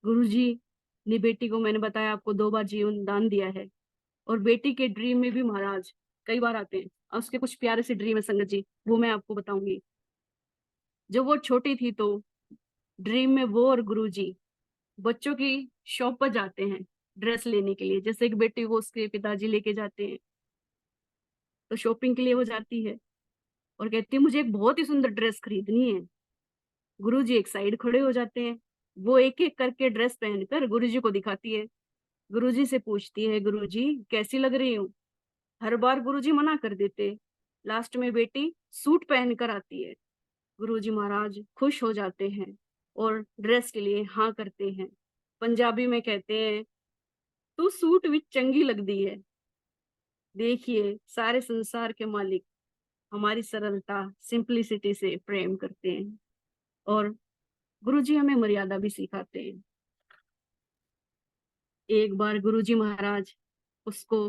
गुरुजी ने बेटी को, मैंने बताया आपको, 2 बार जीवन दान दिया है। और बेटी के ड्रीम में भी महाराज कई बार आते हैं, और उसके कुछ प्यारे से ड्रीम है संगत जी, वो मैं आपको बताऊंगी। जब वो छोटी थी तो ड्रीम में वो और गुरुजी बच्चों की शॉप पर जाते हैं ड्रेस लेने के लिए। जैसे एक बेटी को उसके पिताजी लेके जाते हैं, तो शॉपिंग के लिए वो जाती है और कहती है मुझे एक बहुत ही सुंदर ड्रेस खरीदनी है। गुरुजी एक साइड खड़े हो जाते हैं। वो एक एक करके ड्रेस पहनकर गुरुजी को दिखाती है। गुरुजी से पूछती है, गुरुजी कैसी लग रही हूँ? हर बार गुरुजी मना कर देते। लास्ट में बेटी सूट पहन कर आती है। गुरुजी महाराज खुश हो जाते हैं और ड्रेस के लिए हाँ करते हैं। पंजाबी में कहते हैं, तू सूट विच चंगी लगदी है। देखिए, सारे संसार के मालिक हमारी सरलता, सिंपलिसिटी से प्रेम करते हैं, और गुरुजी हमें मर्यादा भी सिखाते हैं। एक बार गुरुजी महाराज उसको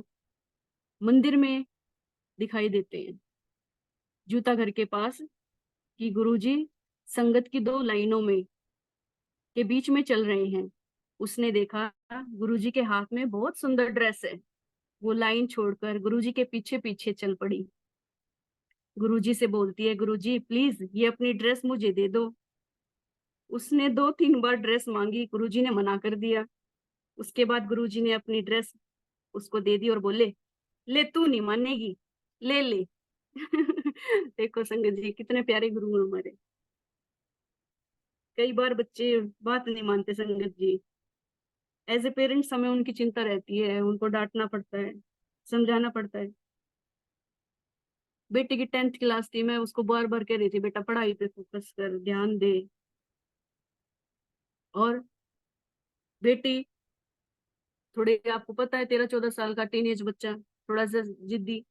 मंदिर में दिखाई देते हैं, जूता घर के पास, कि गुरुजी संगत की 2 लाइनों में के बीच में चल रहे हैं। उसने देखा गुरुजी के हाथ में बहुत सुंदर ड्रेस है। वो लाइन छोड़कर गुरुजी के पीछे पीछे चल पड़ी। गुरुजी से बोलती है, गुरुजी प्लीज ये अपनी ड्रेस मुझे दे दो। उसने 2-3 बार ड्रेस मांगी, गुरुजी ने मना कर दिया। उसके बाद गुरुजी ने अपनी ड्रेस उसको दे दी और बोले, ले तू नहीं मानेगी, ले ले। देखो संगत जी, कितने प्यारे गुरु हैं हमारे। कई बार बच्चे बात नहीं मानते संगत जी। एज ए पेरेंट्स हमें उनकी चिंता रहती है, उनको डांटना पड़ता है, समझाना पड़ता है। बेटी की 10th क्लास थी, मैं उसको बार बार कह रही थी, बेटा पढ़ाई पे फोकस कर, ध्यान दे। और बेटी थोड़ी, आपको पता है 13-14 साल का टीनेज बच्चा, थोड़ा सा जिद्दी,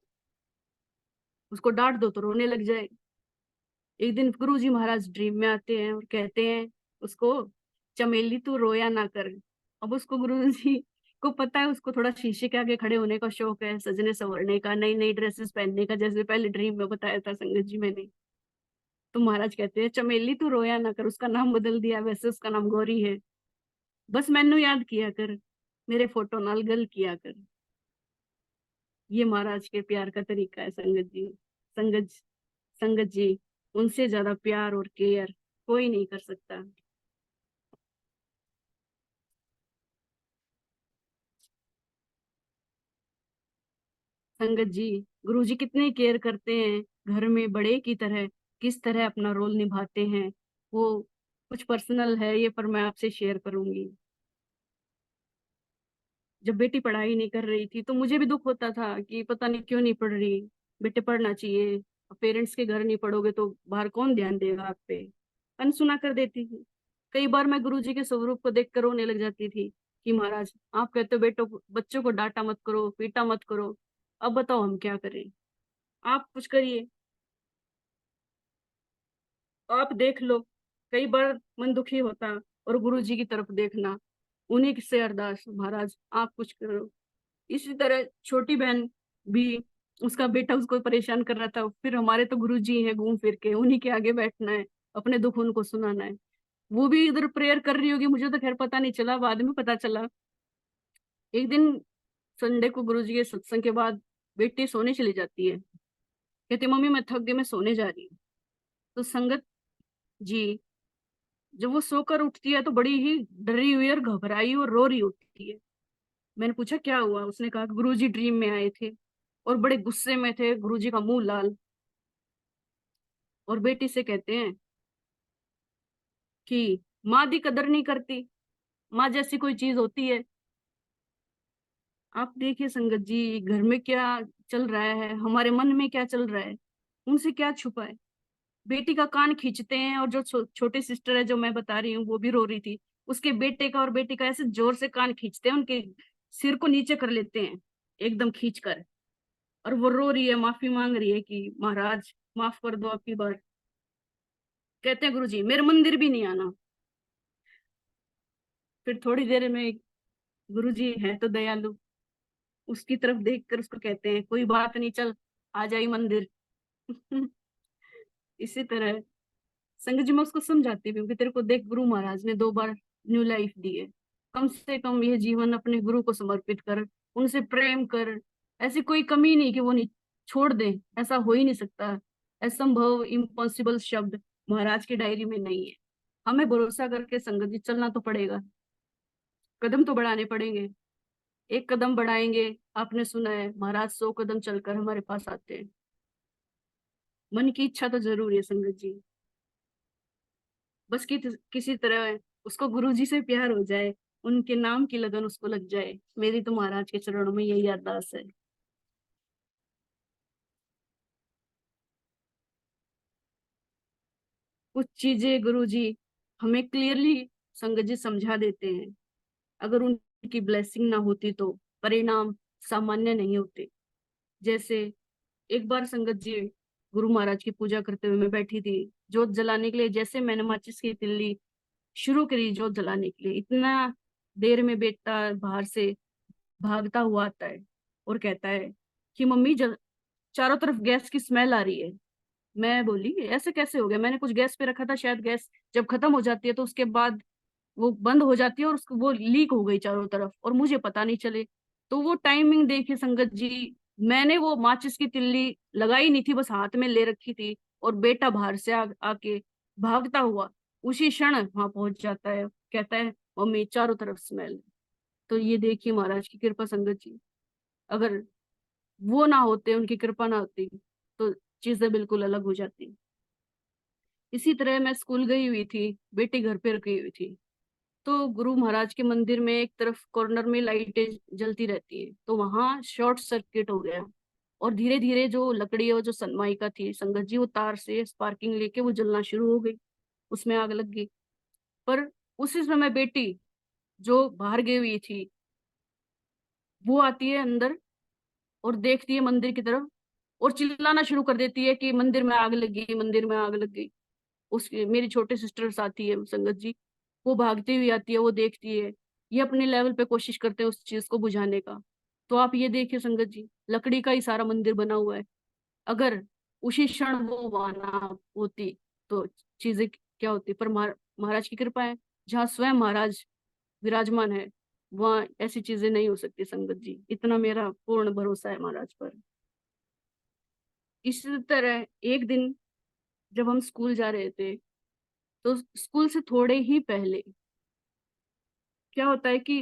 उसको डांट दो तो रोने लग जाए। एक दिन गुरुजी महाराज ड्रीम में आते हैं और कहते हैं उसको, चमेली तू रोया ना कर। अब उसको गुरुजी को पता है, उसको थोड़ा शीशे के आगे खड़े होने का शौक है, सजने संवरने का, नई नई ड्रेसेस पहनने का, जैसे पहले ड्रीम में बताया था संगत जी मैंने। तो महाराज कहते हैं, चमेली तू रोया ना कर। उसका नाम बदल दिया, वैसे उसका नाम गौरी है। बस मैनू याद किया कर, मेरे फोटो नाल गल किया कर। ये महाराज के प्यार का तरीका है संगत जी। संगत संगत जी, उनसे ज्यादा प्यार और केयर कोई नहीं कर सकता। संगत जी, गुरुजी कितने केयर करते हैं, घर में बड़े की तरह किस तरह अपना रोल निभाते हैं, वो कुछ पर्सनल है ये, पर मैं आपसे शेयर करूंगी। जब बेटी पढ़ाई नहीं कर रही थी तो मुझे भी दुख होता था कि पता नहीं क्यों नहीं पढ़ रही। बेटे पढ़ना चाहिए, पेरेंट्स के घर नहीं पढ़ोगे तो बाहर कौन ध्यान देगा आप पे। अनसुना कर देती थी। कई बार मैं गुरुजी के स्वरूप को देख कर रोने लग जाती थी कि महाराज आप कहते हो बेटो बच्चों को डांटा मत करो, पीटा मत करो, अब बताओ हम क्या करें, आप कुछ करिए, आप देख लो। कई बार मन दुखी होता, और गुरुजी की तरफ देखना, उन्हीं से अरदास, महाराज आप कुछ करो। इसी तरह छोटी बहन भी, उसका बेटा उसको परेशान कर रहा था, फिर हमारे तो गुरुजी हैं, घूम फिर के उन्हीं के आगे बैठना है, अपने दुख उनको सुनाना है। वो भी इधर प्रेयर कर रही होगी, मुझे तो खैर पता नहीं चला, बाद में पता चला। एक दिन संडे को गुरुजी के सत्संग के बाद बेटी सोने चली जाती है, कहती मम्मी मैं थक गई, मैं सोने जा रही हूँ। तो संगत जी, जब वो सोकर उठती है तो बड़ी ही डरी हुई और घबराई और रो रही उठती है। मैंने पूछा क्या हुआ? उसने कहा गुरुजी ड्रीम में आए थे और बड़े गुस्से में थे, गुरुजी का मुंह लाल। और बेटी से कहते हैं कि माँ दी कदर नहीं करती, माँ जैसी कोई चीज होती है। आप देखिए संगत जी, घर में क्या चल रहा है, हमारे मन में क्या चल रहा है, उनसे क्या छुपा है। बेटी का कान खींचते हैं, और जो छोटी सिस्टर है जो मैं बता रही हूँ वो भी रो रही थी, उसके बेटे का और बेटी का ऐसे जोर से कान खींचते हैं, उनके सिर को नीचे कर लेते हैं एकदम खींच कर, और वो रो रही है, माफी मांग रही है कि महाराज माफ कर दो आपकी बार। कहते हैं गुरुजी मेरे मंदिर भी नहीं आना। फिर थोड़ी देर में गुरुजी है तो दयालु, उसकी तरफ देखकर उसको कहते हैं कोई बात नहीं, चल आ जाई मंदिर। इसी तरह संगत जी मैं उसको समझाती भी हूँ कि तेरे को देख, गुरु महाराज ने 2 बार न्यू लाइफ दी है, कम से कम यह जीवन अपने गुरु को समर्पित कर, उनसे प्रेम कर। ऐसी कोई कमी नहीं कि वो नहीं छोड़ दे, ऐसा हो ही नहीं सकता। असंभव, इम्पॉसिबल शब्द महाराज की डायरी में नहीं है। हमें भरोसा करके संगत जी चलना तो पड़ेगा, कदम तो बढ़ाने पड़ेंगे। एक कदम बढ़ाएंगे, आपने सुना है महाराज 100 कदम चलकर हमारे पास आते हैं। मन की इच्छा तो जरूर है संगत जी, बस किसी तरह उसको गुरुजी से प्यार हो जाए, उनके नाम की लगन उसको लग जाए। मेरी तो महाराज के चरणों में यही अरदास है। कुछ चीजें गुरुजी हमें क्लियरली संगत जी समझा देते हैं, अगर उनकी ब्लेसिंग ना होती तो परिणाम सामान्य नहीं होते। जैसे एक बार संगत जी गुरु महाराज की पूजा करते हुए मैं बैठी थी, जोत जलाने के लिए जैसे मैंने माचिस की तिल्ली शुरू करी जोत जलाने के लिए, इतना देर में बेटा बाहर से भागता हुआ आता है और कहता है कि मम्मी चारों तरफ गैस की स्मेल आ रही है। मैं बोली ऐसे कैसे हो गया, मैंने कुछ गैस पे रखा था, शायद गैस जब खत्म हो जाती है तो उसके बाद वो बंद हो जाती है और उसको वो लीक हो गई चारों तरफ और मुझे पता नहीं चले। तो वो टाइमिंग देखिए संगत जी, मैंने वो माचिस की तिल्ली लगाई नहीं थी, बस हाथ में ले रखी थी, और बेटा बाहर से आके भागता हुआ उसी क्षण वहां पहुंच जाता है, कहता है मम्मी चारों तरफ स्मेल। तो ये देखिए महाराज की कृपा संगत जी, अगर वो ना होते, उनकी कृपा ना होती तो चीजें बिल्कुल अलग हो जाती। इसी तरह मैं स्कूल गई हुई थी, बेटी घर पे रुकी हुई थी, तो गुरु महाराज के मंदिर में एक तरफ कॉर्नर में लाइटें जलती रहती है, तो वहां शॉर्ट सर्किट हो गया और धीरे धीरे जो लकड़ी और जो सनमाइका थी संगत जी, वो तार से स्पार्किंग लेके वो जलना शुरू हो गई, उसमें आग लग गई। पर उसी समय बेटी जो बाहर गई हुई थी वो आती है अंदर और देखती है मंदिर की तरफ और चिल्लाना शुरू कर देती है कि मंदिर में आग लगी, मंदिर में आग लग गई। उसकी मेरी छोटे सिस्टर्स आती है संगत जी, वो भागती हुई आती है, वो देखती है, ये अपने लेवल पे कोशिश करते हैं उस चीज को बुझाने का। तो आप ये देखिए संगत जी, लकड़ी का ही सारा मंदिर बना हुआ है, अगर उसी क्षण वो वहां ना होती तो चीजें क्या होती। पर महाराज की कृपा है, जहाँ स्वयं महाराज विराजमान है वहां ऐसी चीजें नहीं हो सकती संगत जी, इतना मेरा पूर्ण भरोसा है महाराज पर। इसी तरह एक दिन जब हम स्कूल जा रहे थे, तो स्कूल से थोड़े ही पहले क्या होता है कि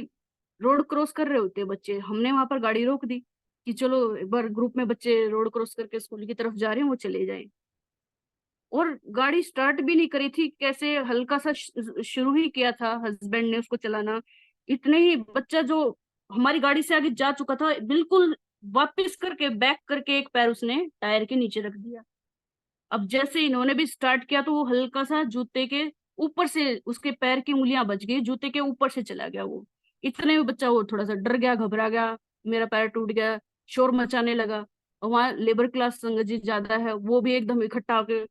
रोड क्रॉस कर रहे होते हैं बच्चे, हमने वहां पर गाड़ी रोक दी कि चलो एक बार ग्रुप में बच्चे रोड क्रॉस करके स्कूल की तरफ जा रहे हैं, वो चले जाएं। और गाड़ी स्टार्ट भी नहीं करी थी, कैसे हल्का सा शुरू ही किया था हस्बैंड ने उसको चलाना, इतने ही बच्चा जो हमारी गाड़ी से आगे जा चुका था बिल्कुल वापस करके बैक करके एक पैर उसने टायर के नीचे रख दिया। अब जैसे इन्होंने भी स्टार्ट किया तो वो हल्का सा जूते के ऊपर से उसके पैर की उंगलियां बच गई, जूते के ऊपर से चला गया वो। इतने में बच्चा वो थोड़ा सा डर गया, घबरा गया, मेरा पैर टूट गया, शोर मचाने लगा। और वहाँ लेबर क्लास संगत जी ज्यादा है, वो भी एकदम इकट्ठा होके,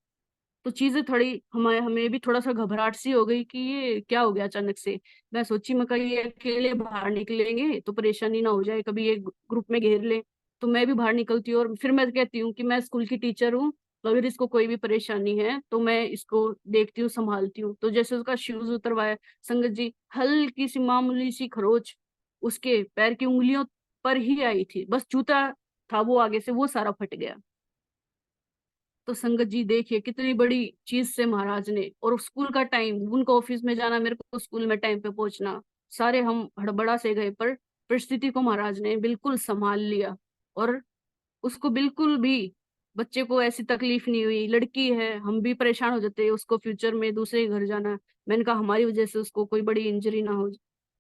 तो चीजें थोड़ी हमें हमें भी थोड़ा सा घबराहट सी हो गई कि ये क्या हो गया अचानक से। मैं सोची मैं कहीं ये अकेले बाहर निकलेंगे तो परेशानी ना हो जाए, कभी ये ग्रुप में घेर ले। तो मैं भी बाहर निकलती हूँ और फिर मैं कहती हूँ कि मैं स्कूल की टीचर हूँ, तो अगर इसको कोई भी परेशानी है तो मैं इसको देखती हूँ, संभालती हूँ। तो जैसे उसका शूज उतरवाया संगत जी, हल्की सी मामूली सी खरोच उसके पैर की उंगलियों पर ही आई थी, बस जूता था वो आगे से वो सारा फट गया। तो संगत जी देखिए कितनी बड़ी चीज से महाराज ने, और स्कूल का टाइम, उनको ऑफिस में जाना, मेरे को स्कूल में टाइम पे पहुंचना, सारे हम हड़बड़ा से गए, पर परिस्थिति को महाराज ने बिल्कुल संभाल लिया। और उसको बिल्कुल भी बच्चे को ऐसी तकलीफ नहीं हुई। लड़की है, हम भी परेशान हो जाते हैं उसको फ्यूचर में दूसरे के घर जाना, मैंने कहा हमारी वजह से उसको कोई बड़ी इंजरी ना हो।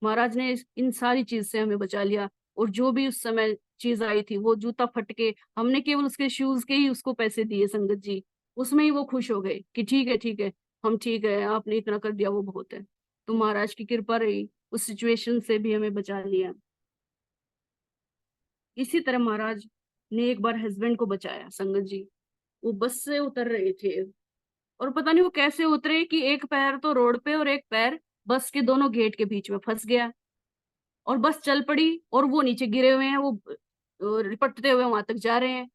महाराज ने इन सारी चीज से हमें बचा लिया। और जो भी उस समय चीज आई थी, वो जूता फट के हमने केवल उसके शूज के ही उसको पैसे दिए संगत जी, उसमें ही वो खुश हो गए कि ठीक है ठीक है, हम ठीक है, आपने इतना कर दिया वो बहुत है। तो महाराज की कृपा रही, उस सिचुएशन से भी हमें बचा लिया। इसी तरह महाराज ने एक बार हस्बैंड को बचाया संगत जी। वो बस से उतर रहे थे और पता नहीं वो कैसे उतरे कि एक पैर तो रोड पे और एक पैर बस के दोनों गेट के बीच में फंस गया और बस चल पड़ी और वो नीचे गिरे हुए हैं। वो रिपटते हुए वहां तक जा रहे हैं।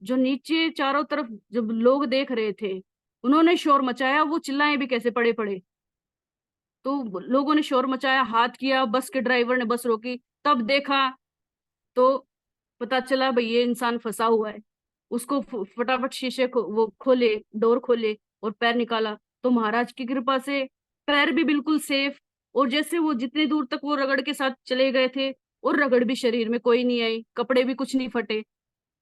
जो नीचे चारों तरफ जब लोग देख रहे थे, उन्होंने शोर मचाया। वो चिल्लाए भी कैसे, पड़े पड़े। तो लोगों ने शोर मचाया, हाथ किया, बस के ड्राइवर ने बस रोकी। तब देखा तो पता चला भाई ये इंसान फंसा हुआ है। उसको फटाफट शीशे को वो खोले, डोर खोले और पैर निकाला। तो महाराज की कृपा से पैर भी बिल्कुल सेफ। और जैसे वो जितनी दूर तक वो रगड़ के साथ चले गए थे, और रगड़ भी शरीर में कोई नहीं आई, कपड़े भी कुछ नहीं फटे।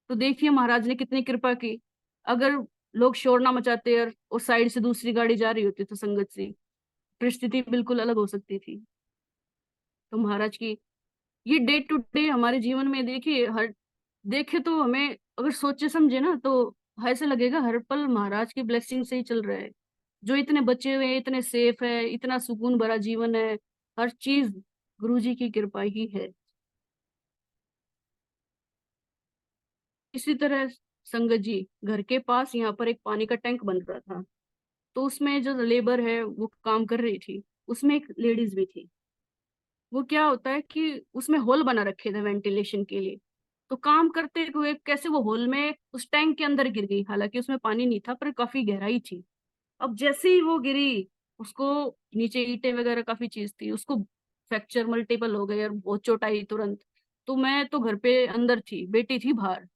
तो देखिए महाराज ने कितनी कृपा की। अगर लोग शोर ना मचाते और साइड से दूसरी गाड़ी जा रही होती तो संगत से परिस्थिति बिल्कुल अलग हो सकती थी। तो महाराज की ये डे टू डे हमारे जीवन में देखिए, हर देखे तो हमें अगर सोचे समझे ना तो ऐसे लगेगा हर पल महाराज की ब्लेसिंग से ही चल रहा है। जो इतने बचे हुए हैं, इतने सेफ है, इतना सुकून भरा जीवन है, हर चीज गुरु जी की कृपा ही है। इसी तरह संगत जी, घर के पास यहाँ पर एक पानी का टैंक बन रहा था। तो उसमें जो लेबर है वो काम कर रही थी, उसमें एक लेडीज भी थी। वो क्या होता है कि उसमें होल बना रखे थे वेंटिलेशन के लिए। तो काम करते हुए कैसे वो होल में उस टैंक के अंदर गिर गई। हालांकि उसमें पानी नहीं था पर काफी गहराई थी। अब जैसे ही वो गिरी, उसको नीचे ईंटें वगैरह काफी चीज थी, उसको फ्रैक्चर मल्टीपल हो गए और बहुत चोट आई तुरंत। तो मैं तो घर पे अंदर थी, बेटी थी बाहर।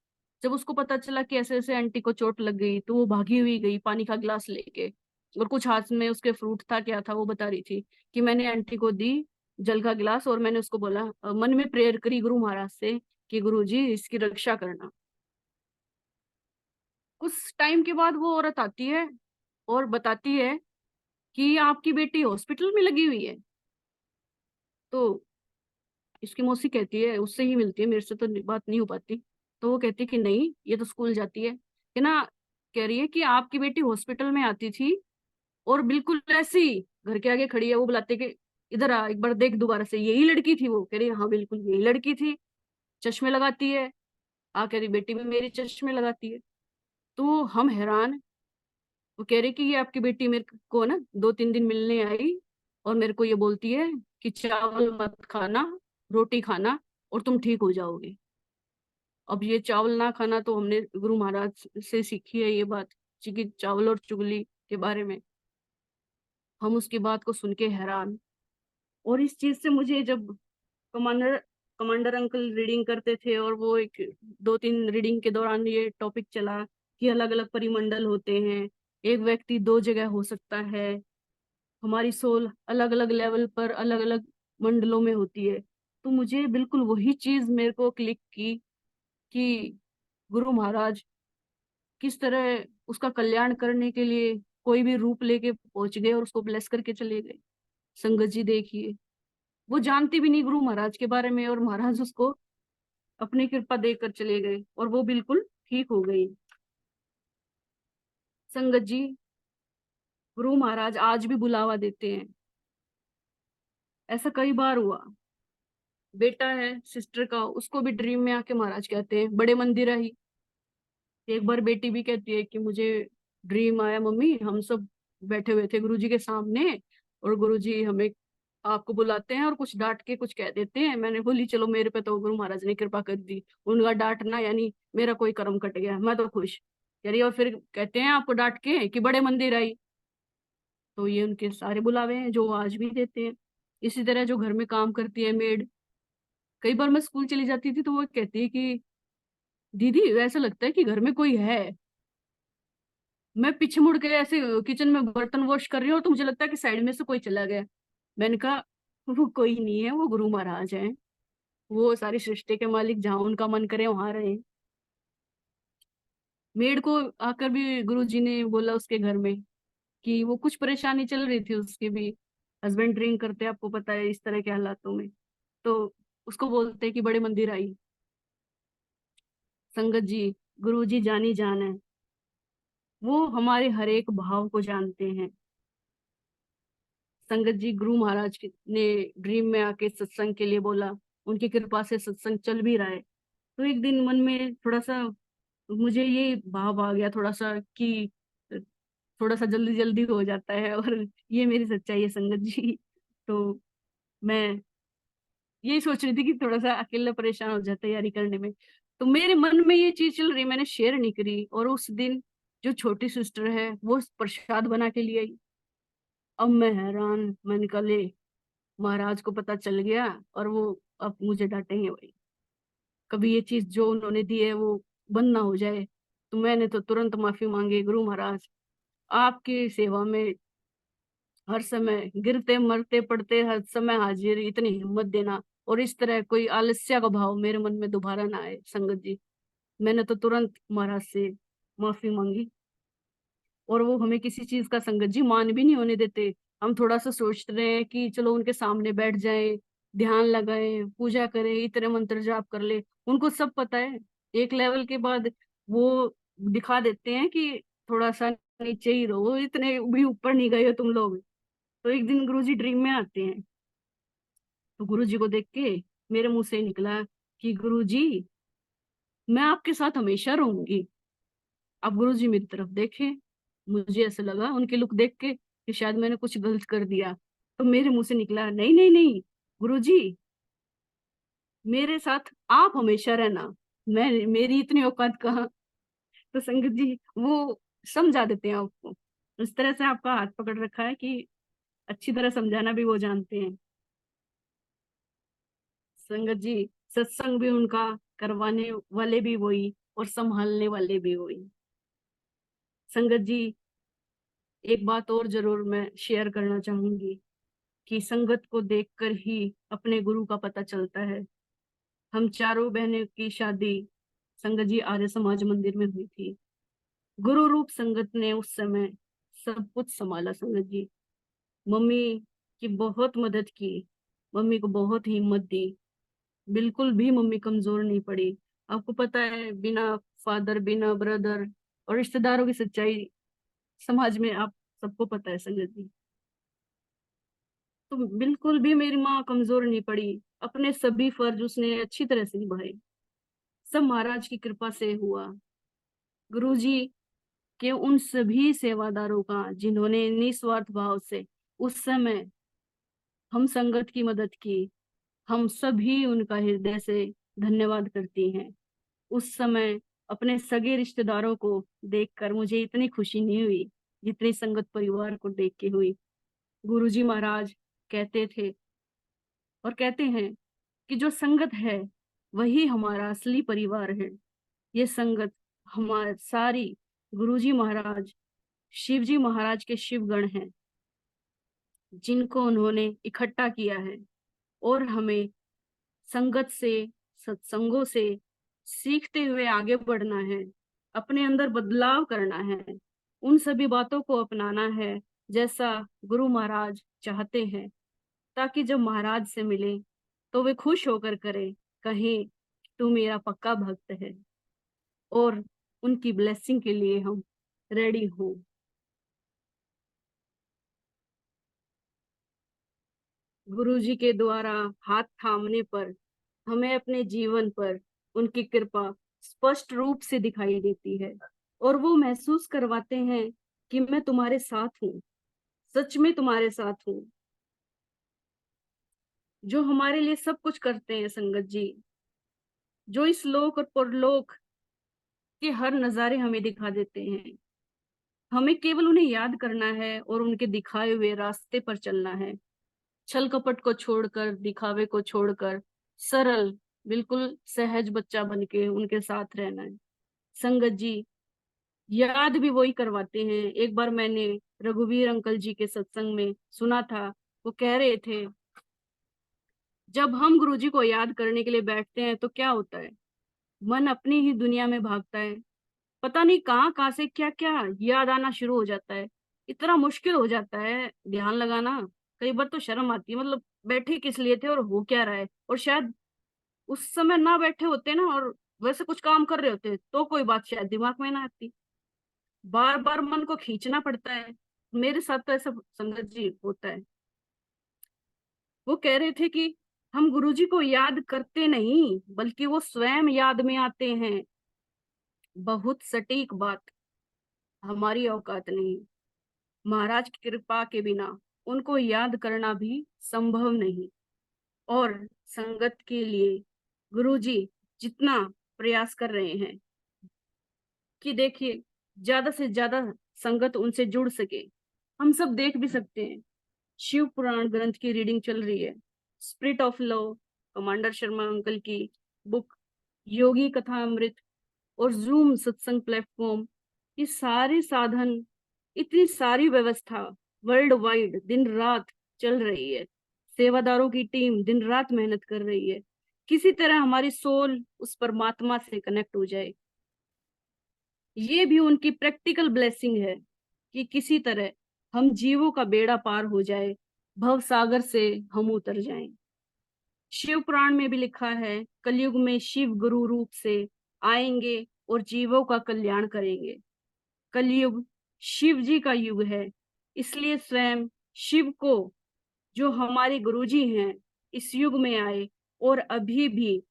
जब उसको पता चला कि ऐसे ऐसे आंटी को चोट लग गई, तो वो भागी हुई गई पानी का गिलास लेके। और कुछ हाथ में उसके फ्रूट था, क्या था वो बता रही थी कि मैंने आंटी को दी जल का गिलास, और मैंने उसको बोला, मन में प्रेयर करी गुरु महाराज से कि गुरु जी इसकी रक्षा करना। कुछ टाइम के बाद वो औरत आती है और बताती है कि आपकी बेटी हॉस्पिटल में लगी हुई है। तो इसकी मौसी कहती है, उससे ही मिलती है, मेरे से तो बात नहीं हो पाती। तो वो कहती है कि नहीं, ये तो स्कूल जाती है कि ना। कह रही है कि आपकी बेटी हॉस्पिटल में आती थी और बिल्कुल ऐसी घर के आगे खड़ी है। वो बुलाते कि इधर आ, एक बार देख दोबारा से, यही लड़की थी? वो कह रही है हाँ बिल्कुल यही लड़की थी, चश्मे लगाती है। कह रही बेटी भी मेरी चश्मे लगाती है। तो हम हैरान। वो कह रही कि ये आपकी बेटी मेरे को ना 2-3 दिन मिलने आई और मेरे को ये बोलती है कि चावल मत खाना, रोटी खाना, और तुम ठीक हो जाओगे। अब ये चावल ना खाना तो हमने गुरु महाराज से सीखी है ये बात, कि चावल और चुगली के बारे में। हम उसकी बात को सुन के हैरान। और इस चीज से मुझे जब कमांडर कमांडर अंकल रीडिंग करते थे, और वो एक 2-3 रीडिंग के दौरान ये टॉपिक चला कि अलग अलग परिमंडल होते हैं, एक व्यक्ति 2 जगह हो सकता है, हमारी सोल अलग अलग लेवल पर अलग अलग मंडलों में होती है। तो मुझे बिल्कुल वही चीज मेरे को क्लिक की कि गुरु महाराज किस तरह उसका कल्याण करने के लिए कोई भी रूप लेके पहुंच गए और उसको ब्लेस करके चले गए। संगत जी देखिए, वो जानती भी नहीं गुरु महाराज के बारे में, और महाराज उसको अपनी कृपा देकर चले गए और वो बिल्कुल ठीक हो गई। संगत जी, गुरु महाराज आज भी बुलावा देते हैं। ऐसा कई बार हुआ। बेटा है सिस्टर का, उसको भी ड्रीम में आके महाराज कहते हैं बड़े मंदिर आई। एक बार बेटी भी कहती है कि मुझे ड्रीम आया मम्मी, हम सब बैठे हुए थे गुरुजी के सामने और गुरुजी हमें आपको बुलाते हैं और कुछ डांट के कुछ कह देते हैं। मैंने बोली चलो, मेरे पे तो गुरु महाराज ने कृपा कर दी, उनका डांटना यानी मेरा कोई कर्म कट गया, मैं तो खुश। कह रही और फिर कहते हैं आपको डांट के कि बड़े मंदिर आई। तो ये उनके सारे बुलावे हैं जो वो आज भी देते हैं। इसी तरह जो घर में काम करती है मेड, कई बार मैं स्कूल चली जाती थी तो वो कहती है कि दीदी ऐसा लगता है कि घर में कोई है। मैं पीछे मुड़ के ऐसे किचन में बर्तन वॉश कर रही हूँ, और तो मुझे लगता है कि साइड में से कोई चला गया। मैंने कहा वो कोई नहीं है, वो गुरु महाराज हैं। वो सारी सृष्टि के मालिक, जहाँ उनका मन करे वहां रहे। मेड को आकर भी गुरु जी ने बोला उसके घर में कि वो कुछ परेशानी चल रही थी उसके भी। हस्बैंड ड्रिंक करते हैं, आपको पता है, इस तरह के हालातों में। तो उसको बोलते हैं कि बड़े मंदिर आई। संगत जी, गुरु जी जानी जान है। वो हमारे हर एक भाव को जानते हैं। संगत जी, गुरु ने ड्रीम में आके सत्संग के लिए बोला, उनकी कृपा से सत्संग चल भी रहा है। तो एक दिन मन में थोड़ा सा मुझे ये भाव आ गया थोड़ा सा कि थोड़ा सा जल्दी जल्दी हो जाता है, और ये मेरी सच्चाई है संगत जी। तो मैं यही सोच रही थी कि थोड़ा सा अकेला परेशान हो जाता है तैयारी करने में। तो मेरे मन में ये चीज चल रही, मैंने शेयर नहीं करी, और उस दिन जो छोटी सिस्टर है वो प्रसाद बना के लिए आई। अब मैं हैरान, मैंने कहा ले, महाराज को पता चल गया और वो अब मुझे डांटेंगे भाई, कभी ये चीज जो उन्होंने दी है वो बंद ना हो जाए। तो मैंने तो तुरंत माफी मांगी, गुरु महाराज आपकी सेवा में हर समय गिरते मरते पड़ते हर समय हाजिर, इतनी हिम्मत देना, और इस तरह कोई आलस्य का भाव मेरे मन में दोबारा ना आए संगत जी। मैंने तो तुरंत महाराज से माफी मांगी, और वो हमें किसी चीज का संगत जी मान भी नहीं होने देते। हम थोड़ा सा सोच रहे हैं कि चलो उनके सामने बैठ जाएं, ध्यान लगाएं, पूजा करें, इतने मंत्र जाप कर ले, उनको सब पता है। एक लेवल के बाद वो दिखा देते हैं कि थोड़ा सा नीचे ही रहो, इतने भी ऊपर नहीं गए हो तुम लोग। तो एक दिन गुरुजी ड्रीम में आते हैं, तो गुरुजी को देख के मेरे मुंह से निकला कि गुरुजी मैं आपके साथ हमेशा रहूंगी। अब गुरुजी मेरी तरफ देखे, मुझे ऐसा लगा उनकी लुक देख के कि शायद मैंने कुछ गलत कर दिया। तो मेरे मुंह से निकला नहीं नहीं नहीं गुरुजी, मेरे साथ आप हमेशा रहना, मैं मेरी इतनी औकात कहाँ। तो संगत जी वो समझा देते हैं आपको, इस तरह से आपका हाथ पकड़ रखा है कि अच्छी तरह समझाना भी वो जानते हैं। संगत जी सत्संग भी उनका, करवाने वाले भी वही और संभालने वाले भी वही। संगत जी एक बात और जरूर मैं शेयर करना चाहूंगी कि संगत को देखकर ही अपने गुरु का पता चलता है। हम चारों बहनों की शादी संगत जी आर्य समाज मंदिर में हुई थी। गुरु रूप संगत ने उस समय सब कुछ संभाला संगत जी। मम्मी की बहुत मदद की, मम्मी को बहुत हिम्मत दी, बिल्कुल भी मम्मी कमजोर नहीं पड़ी। आपको पता है बिना फादर बिना ब्रदर और रिश्तेदारों की सच्चाई समाज में आप सबको पता है संगत जी। तो बिल्कुल भी मेरी माँ कमजोर नहीं पड़ी, अपने सभी फर्ज उसने अच्छी तरह से निभाए। सब महाराज की कृपा से हुआ। गुरुजी के उन सभी सेवादारों का जिन्होंने निस्वार्थ भाव से उस समय हम संगत की मदद की, हम सभी उनका हृदय से धन्यवाद करती हैं। उस समय अपने सगे रिश्तेदारों को देखकर मुझे इतनी खुशी नहीं हुई जितनी संगत परिवार को देख के हुई। गुरुजी महाराज कहते थे और कहते हैं कि जो संगत है वही हमारा असली परिवार है। ये संगत हमारे सारी गुरुजी महाराज शिवजी महाराज के शिवगण हैं, जिनको उन्होंने इकट्ठा किया है, और हमें संगत से सत्संगों से सीखते हुए आगे बढ़ना है, अपने अंदर बदलाव करना है, उन सभी बातों को अपनाना है जैसा गुरु महाराज चाहते हैं, ताकि जब महाराज से मिले तो वे खुश होकर करे, कहें तू मेरा पक्का भक्त है, और उनकी ब्लेसिंग के लिए हम रेडी हो। गुरु जी के द्वारा हाथ थामने पर हमें अपने जीवन पर उनकी कृपा स्पष्ट रूप से दिखाई देती है, और वो महसूस करवाते हैं कि मैं तुम्हारे साथ हूँ, सच में तुम्हारे साथ हूँ। जो हमारे लिए सब कुछ करते हैं संगत जी, जो इस लोक और परलोक के हर नजारे हमें दिखा देते हैं, हमें केवल उन्हें याद करना है और उनके दिखाए हुए रास्ते पर चलना है। छल कपट को छोड़कर, दिखावे को छोड़कर, सरल बिल्कुल सहज बच्चा बनके उनके साथ रहना है। संगत जी याद भी वही करवाते हैं। एक बार मैंने रघुवीर अंकल जी के सत्संग में सुना था, वो कह रहे थे जब हम गुरुजी को याद करने के लिए बैठते हैं तो क्या होता है, मन अपनी ही दुनिया में भागता है, पता नहीं कहाँ कहाँ से क्या क्या याद आना शुरू हो जाता है। इतना मुश्किल हो जाता है ध्यान लगाना, कई बार तो शर्म आती है, मतलब बैठे किस लिए थे और हो क्या रहा है, और शायद उस समय ना बैठे होते ना और वैसे कुछ काम कर रहे होते तो कोई बात शायद दिमाग में ना आती। बार बार मन को खींचना पड़ता है। मेरे साथ तो ऐसा संगत जी होता है। वो कह रहे थे कि हम गुरुजी को याद करते नहीं, बल्कि वो स्वयं याद में आते हैं। बहुत सटीक बात। हमारी औकात नहीं। महाराज की कृपा के बिना उनको याद करना भी संभव नहीं। और संगत के लिए गुरुजी जितना प्रयास कर रहे हैं कि देखिए ज्यादा से ज्यादा संगत उनसे जुड़ सके। हम सब देख भी सकते हैं, शिव पुराण ग्रंथ की रीडिंग चल रही है, spirit of love, commander Sharma uncle की बुक, योगी कथा अमृत और जूम सत्संग प्लेटफॉर्म, ये सारे साधन, इतनी सारी व्यवस्था वर्ल्ड वाइड दिन रात चल रही है। सेवादारों की टीम दिन रात मेहनत कर रही है, किसी तरह हमारी सोल उस परमात्मा से कनेक्ट हो जाए। ये भी उनकी प्रैक्टिकल ब्लेसिंग है कि किसी तरह हम जीवों का बेड़ा पार हो जाए, भव सागर से हम उतर जाएं। शिव पुराण में भी लिखा है, कलयुग में शिव गुरु रूप से आएंगे और जीवों का कल्याण करेंगे। कलयुग शिव जी का युग है, इसलिए स्वयं शिव को, जो हमारे गुरुजी हैं, इस युग में आए और अभी भी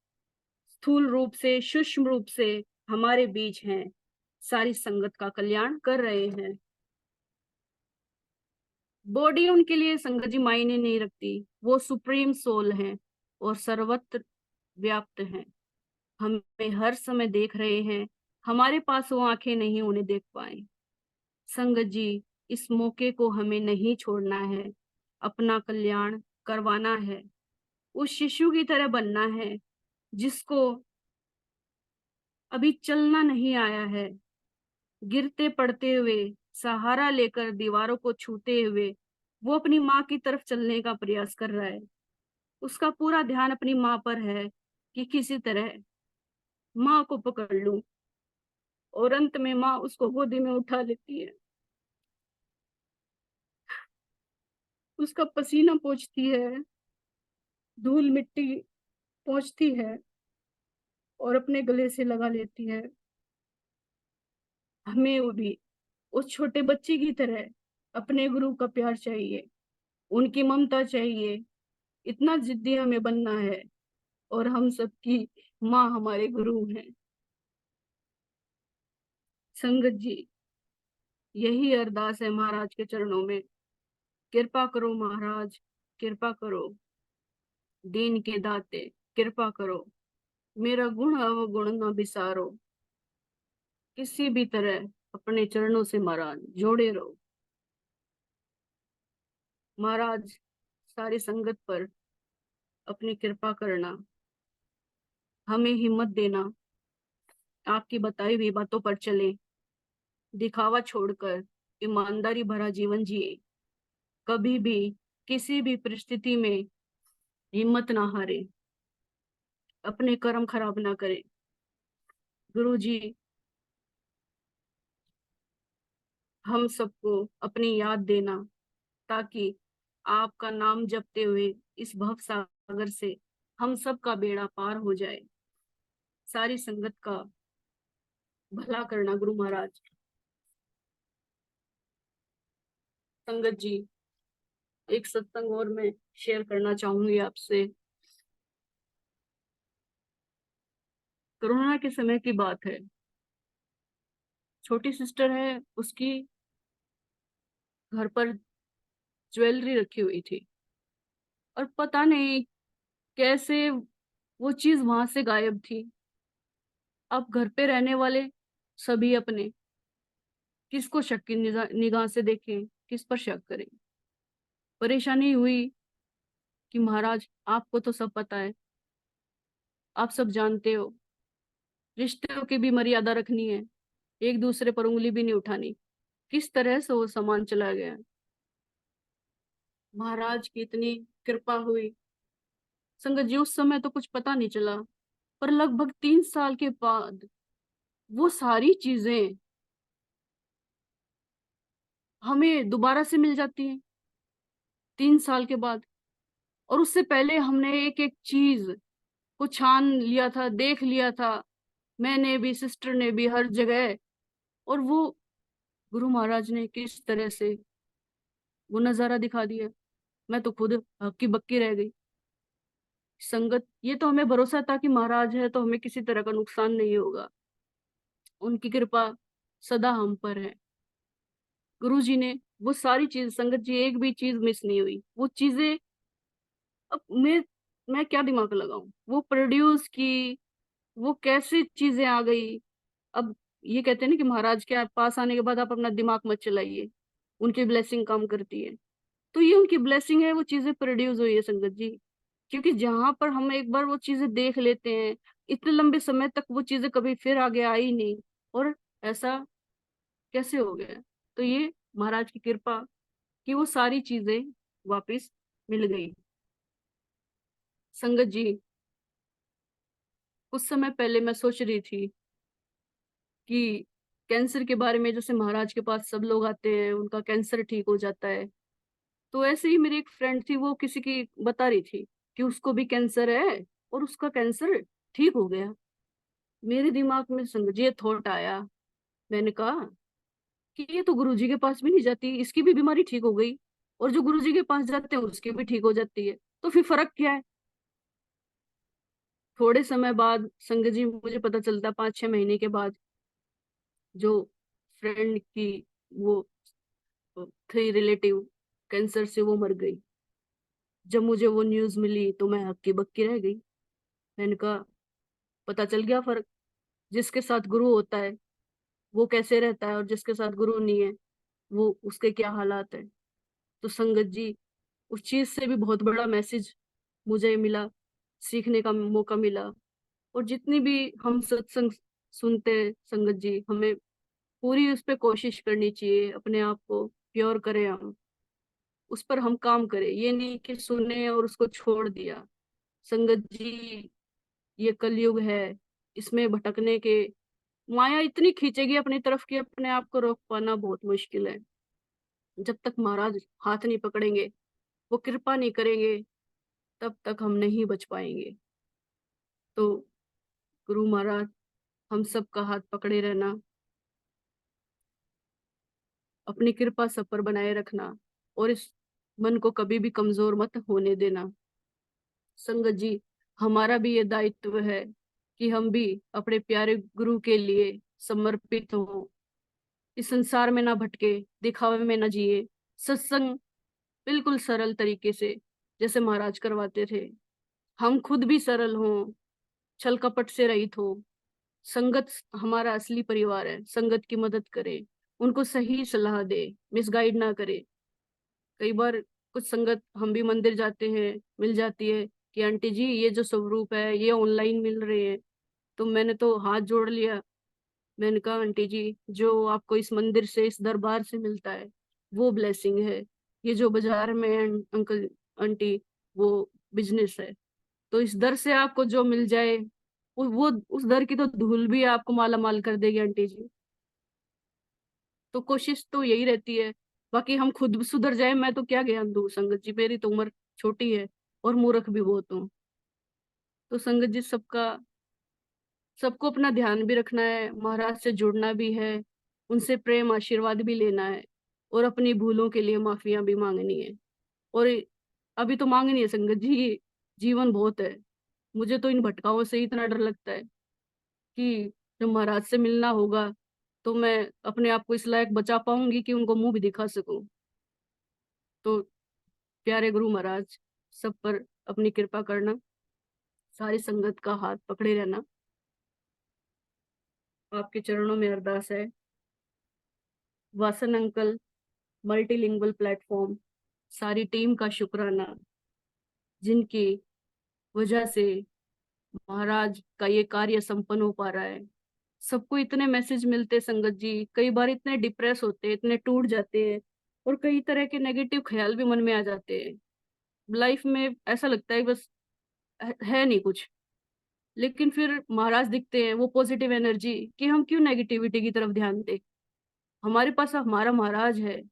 स्थूल रूप से, सूक्ष्म रूप से हमारे बीच हैं, सारी संगत का कल्याण कर रहे हैं। बॉडी उनके लिए संगत जी मायने नहीं रखती, वो सुप्रीम सोल हैं और सर्वत्र व्याप्त हैं, हमें हर समय देख रहे हैं। हमारे पास वो आंखें नहीं उन्हें देख पाए। संगत जी, इस मौके को हमें नहीं छोड़ना है, अपना कल्याण करवाना है, उस शिशु की तरह बनना है जिसको अभी चलना नहीं आया है। गिरते पड़ते हुए, सहारा लेकर दीवारों को छूते हुए वो अपनी माँ की तरफ चलने का प्रयास कर रहा है। उसका पूरा ध्यान अपनी माँ पर है कि किसी तरह माँ को पकड़ लूं, और अंत में माँ उसको गोदी में उठा लेती है, उसका पसीना पोंछती है, धूल मिट्टी पोंछती है और अपने गले से लगा लेती है। हमें वो भी उस छोटे बच्चे की तरह अपने गुरु का प्यार चाहिए, उनकी ममता चाहिए। इतना जिद्दी हमें बनना है, और हम सबकी माँ हमारे गुरु हैं। संगत जी, यही अरदास है महाराज के चरणों में। कृपा करो महाराज, कृपा करो, दीन के दाते कृपा करो, मेरा गुण अवगुण न बिसारो। किसी भी तरह अपने चरणों से महाराज जोड़े रहो। महाराज सारी संगत पर अपनी कृपा करना, हमें हिम्मत देना, आपकी बताई हुई बातों पर चले, दिखावा छोड़कर ईमानदारी भरा जीवन जिए, कभी भी किसी भी परिस्थिति में हिम्मत ना हारे, अपने कर्म खराब ना करे। गुरु जी हम सबको अपनी याद देना, ताकि आपका नाम जपते हुए इस भव सागर से हम सब का बेड़ा पार हो जाए। सारी संगत का भला करना गुरु महाराज। संगत जी, एक सत्संग और मैं शेयर करना चाहूंगी आपसे। कोरोना के समय की बात है। छोटी सिस्टर है, उसकी घर पर ज्वेलरी रखी हुई थी, और पता नहीं कैसे वो चीज वहां से गायब थी। अब घर पे रहने वाले सभी अपने, किसको शक की निगाह से देखें, किस पर शक करें। परेशानी हुई कि महाराज आपको तो सब पता है, आप सब जानते हो, रिश्तों की भी मर्यादा रखनी है, एक दूसरे पर उंगली भी नहीं उठानी। किस तरह से वो सामान चला गया। महाराज की इतनी कृपा हुई। संगत जी, उस समय तो कुछ पता नहीं चला, पर लगभग 3 साल के बाद वो सारी चीजें हमें दोबारा से मिल जाती हैं, 3 साल के बाद। और उससे पहले हमने एक एक चीज को छान लिया था, देख लिया था, मैंने भी, सिस्टर ने भी, हर जगह। और वो गुरु महाराज ने किस तरह से वो नजारा दिखा दिया, मैं तो खुद हक्की बक्की रह गई। संगत, ये तो हमें भरोसा था कि महाराज है तो हमें किसी तरह का नुकसान नहीं होगा, उनकी कृपा सदा हम पर है। गुरु जी ने वो सारी चीज, संगत जी एक भी चीज मिस नहीं हुई, वो चीजें, अब मैं क्या दिमाग लगाऊं, वो प्रोड्यूस की, वो कैसे चीजें आ गई। अब ये कहते हैं ना कि महाराज के पास आने के बाद आप अपना दिमाग मत चलाइए, उनकी ब्लेसिंग काम करती है। तो ये उनकी ब्लेसिंग है, वो चीजें प्रोड्यूस हुई है संगत जी। क्योंकि जहां पर हम एक बार वो चीजें देख लेते हैं, इतने लंबे समय तक वो चीजें कभी फिर आगे आई नहीं, और ऐसा कैसे हो गया। तो ये महाराज की कृपा कि वो सारी चीजें वापस मिल गई। संगत जी, कुछ समय पहले मैं सोच रही थी कि कैंसर के बारे में, जैसे महाराज के पास सब लोग आते हैं उनका कैंसर ठीक हो जाता है, तो ऐसे ही मेरी एक फ्रेंड थी, वो किसी की बता रही थी कि उसको भी कैंसर है और उसका कैंसर ठीक हो गया। मेरे दिमाग में संगत जी ये थॉट आया, मैंने कहा कि ये तो गुरुजी के पास भी नहीं जाती, इसकी भी बीमारी ठीक हो गई, और जो गुरुजी के पास जाते हैं उसकी भी ठीक हो जाती है, तो फिर फर्क क्या है। थोड़े समय बाद संगत जी मुझे पता चलता, 5-6 महीने के बाद, जो फ्रेंड की वो थी रिलेटिव, कैंसर से वो मर गई। जब मुझे वो न्यूज मिली तो मैं हक्की बक्की रह गई। मैंने कहा पता चल गया फर्क, जिसके साथ गुरु होता है वो कैसे रहता है और जिसके साथ गुरु नहीं है वो उसके क्या हालात है। तो संगत जी, उस चीज से भी बहुत बड़ा मैसेज मुझे मिला, सीखने का मौका मिला। और जितनी भी हम सत्संग सुनते हैं संगत जी, हमें पूरी उस पर कोशिश करनी चाहिए, अपने आप को प्योर करें हम, उस पर हम काम करें, ये नहीं कि सुने और उसको छोड़ दिया। संगत जी, ये कलयुग है, इसमें भटकने के माया इतनी खींचेगी अपनी तरफ कि अपने आप को रोक पाना बहुत मुश्किल है। जब तक महाराज हाथ नहीं पकड़ेंगे, वो कृपा नहीं करेंगे, तब तक हम नहीं बच पाएंगे। तो गुरु महाराज, हम सबका हाथ पकड़े रहना, अपनी कृपा सब पर बनाए रखना, और इस मन को कभी भी कमजोर मत होने देना। संगत जी, हमारा भी ये दायित्व है कि हम भी अपने प्यारे गुरु के लिए समर्पित हों, इस संसार में ना भटके, दिखावे में ना जिए, सत्संग बिल्कुल सरल तरीके से जैसे महाराज करवाते थे, हम खुद भी सरल हों, छल कपट से रहित हो। संगत हमारा असली परिवार है, संगत की मदद करे, उनको सही सलाह दे, मिसगाइड ना करे। कई बार कुछ संगत, हम भी मंदिर जाते हैं, मिल जाती है कि आंटी जी ये जो स्वरूप है ये ऑनलाइन मिल रहे हैं, तो मैंने तो हाथ जोड़ लिया। मैंने कहा आंटी जी, जो आपको इस मंदिर से, इस दरबार से मिलता है वो ब्लेसिंग है, ये जो बाजार में है अंकल आंटी, वो बिजनेस है। तो इस दर से आपको जो मिल जाए, वो उस दर की तो धूल भी आपको माला माल कर देगी आंटी जी। तो कोशिश तो यही रहती है, बाकी हम खुद सुधर जाए, मैं तो क्या ज्ञान दूं संगत जी, मेरी तो उम्र छोटी है और मूर्ख भी बहुत हूँ। तो संगत जी, सबको अपना ध्यान भी रखना है, महाराज से जुड़ना भी है, उनसे प्रेम आशीर्वाद भी लेना है, और अपनी भूलों के लिए माफिया भी मांगनी है। और अभी तो मांगनी है संगत जी, जीवन बहुत है। मुझे तो इन भटकाओं से ही इतना डर लगता है कि जब महाराज से मिलना होगा तो मैं अपने आप को इस लायक बचा पाऊंगी कि उनको मुंह भी दिखा सकूं। तो प्यारे गुरु महाराज, सब पर अपनी कृपा करना, सारी संगत का हाथ पकड़े रहना, आपके चरणों में अरदास है। वासन अंकल, मल्टीलिंगुअल प्लेटफॉर्म, सारी टीम का शुक्राना, जिनकी वजह से महाराज का ये कार्य संपन्न हो पा रहा है। सबको इतने मैसेज मिलते संगत जी, कई बार इतने डिप्रेस होते हैं, इतने टूट जाते हैं, और कई तरह के नेगेटिव ख्याल भी मन में आ जाते हैं। लाइफ में ऐसा लगता है बस है नहीं कुछ, लेकिन फिर महाराज दिखते हैं, वो पॉजिटिव एनर्जी, कि हम क्यों नेगेटिविटी की तरफ ध्यान दें। हमारे पास हमारा महाराज है,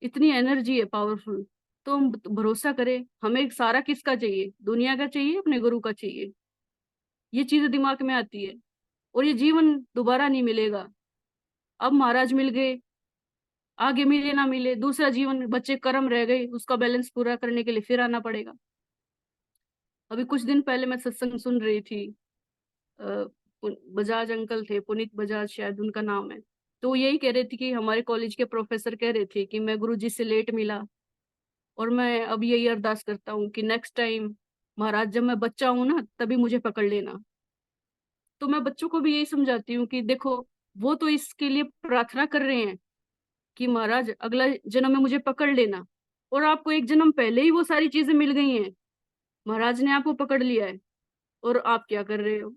इतनी एनर्जी है पावरफुल, तो हम भरोसा करें। हमें सारा किसका चाहिए, दुनिया का चाहिए, अपने गुरु का चाहिए। ये चीज दिमाग में आती है, और ये जीवन दोबारा नहीं मिलेगा। अब महाराज मिल गए, आगे मिले ना मिले, दूसरा जीवन बच्चे कर्म रह गए, उसका बैलेंस पूरा करने के लिए फिर आना पड़ेगा। अभी कुछ दिन पहले मैं सत्संग सुन रही थी, बजाज अंकल थे, पुनीत बजाज शायद उनका नाम है। तो वो यही कह रहे थे कि हमारे कॉलेज के प्रोफेसर कह रहे थे कि मैं गुरुजी से लेट मिला, और मैं अब यही अरदास करता हूँ कि नेक्स्ट टाइम महाराज जब मैं बच्चा हूँ ना तभी मुझे पकड़ लेना। तो मैं बच्चों को भी यही समझाती हूँ कि देखो, वो तो इसके लिए प्रार्थना कर रहे हैं कि महाराज अगला जन्म में मुझे पकड़ लेना, और आपको एक जन्म पहले ही वो सारी चीजें मिल गई हैं, महाराज ने आपको पकड़ लिया है, और आप क्या कर रहे हो।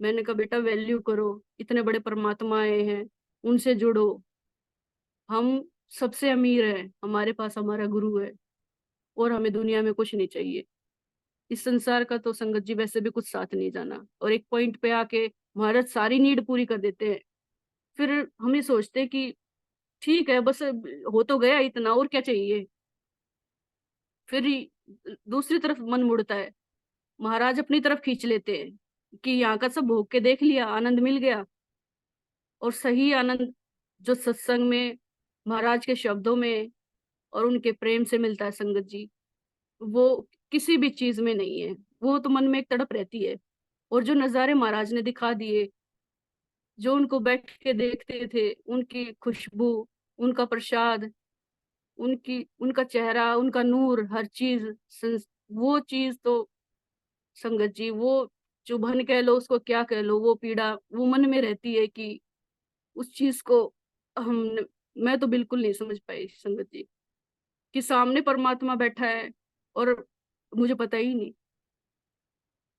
मैंने कहा बेटा वैल्यू करो, इतने बड़े परमात्मा आए हैं, उनसे जुड़ो। हम सबसे अमीर हैं, हमारे पास हमारा गुरु है, और हमें दुनिया में कुछ नहीं चाहिए। इस संसार का तो संगत जी वैसे भी कुछ साथ नहीं जाना, और एक पॉइंट पे आके महाराज सारी नीड पूरी कर देते हैं। फिर हम ये सोचते हैं कि ठीक है, बस हो तो गया इतना, और क्या चाहिए। फिर दूसरी तरफ मन मुड़ता है, महाराज अपनी तरफ खींच लेते हैं कि यहाँ का सब भोग के देख लिया, आनंद मिल गया। और सही आनंद जो सत्संग में, महाराज के शब्दों में और उनके प्रेम से मिलता है संगत जी, वो किसी भी चीज में नहीं है। वो तो मन में एक तड़प रहती है। और जो नजारे महाराज ने दिखा दिए, जो उनको बैठ के देखते थे, उनकी खुशबू, उनका प्रसाद, उनकी उनका चेहरा, उनका नूर, हर चीज, वो चीज तो संगत जी, वो चुभन कह लो, उसको क्या कह लो, वो पीड़ा वो मन में रहती है कि उस चीज को हम मैं तो बिल्कुल नहीं समझ पाई संगत जी, कि सामने परमात्मा बैठा है और मुझे पता ही नहीं।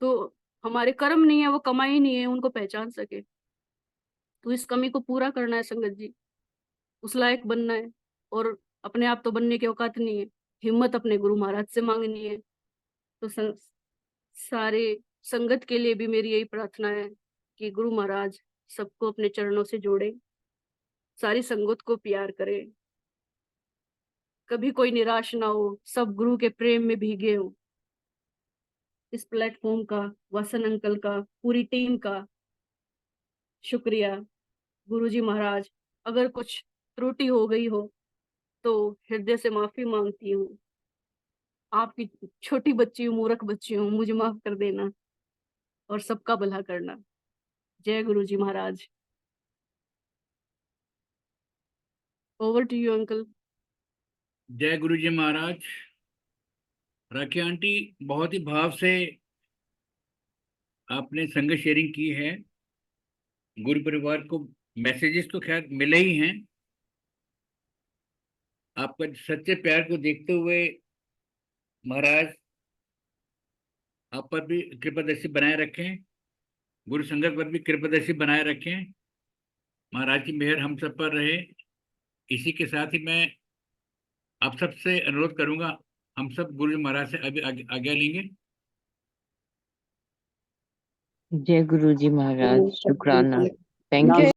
तो हमारे कर्म नहीं है, वो कमाई नहीं है उनको पहचान सके। तो इस कमी को पूरा करना है संगत जी, उस लायक बनना है। और अपने आप तो बनने की औकात नहीं है, हिम्मत अपने गुरु महाराज से मांगनी है। तो सारे संगत के लिए भी मेरी यही प्रार्थना है कि गुरु महाराज सबको अपने चरणों से जोड़े, सारी संगत को प्यार करे, कभी कोई निराश ना हो, सब गुरु के प्रेम में भीगे हो। इस प्लेटफॉर्म का, वसन अंकल का, पूरी टीम का शुक्रिया। गुरुजी महाराज, अगर कुछ त्रुटि हो गई हो तो हृदय से माफी मांगती हूँ। आपकी छोटी बच्ची हूँ, मूर्ख बच्ची हूँ, मुझे माफ कर देना, और सबका भला करना। जय गुरुजी महाराज। Over to you uncle. जय गुरु जी महाराज। राखी आंटी, बहुत ही भाव से आपने संग शेयरिंग की है। गुरु परिवार को मैसेजेस तो खैर मिले ही हैं। आपका सच्चे प्यार को देखते हुए महाराज आप पर भी कृपादृष्टि बनाए रखें, गुरु संगत पर भी कृपादृष्टि बनाए रखें। महाराज की मेहर हम सब पर रहे। इसी के साथ ही मैं आप सबसे अनुरोध करूंगा, हम सब गुरु महाराज से अभी आज्ञा लेंगे। जय गुरु जी महाराज, शुक्राना। Thank you.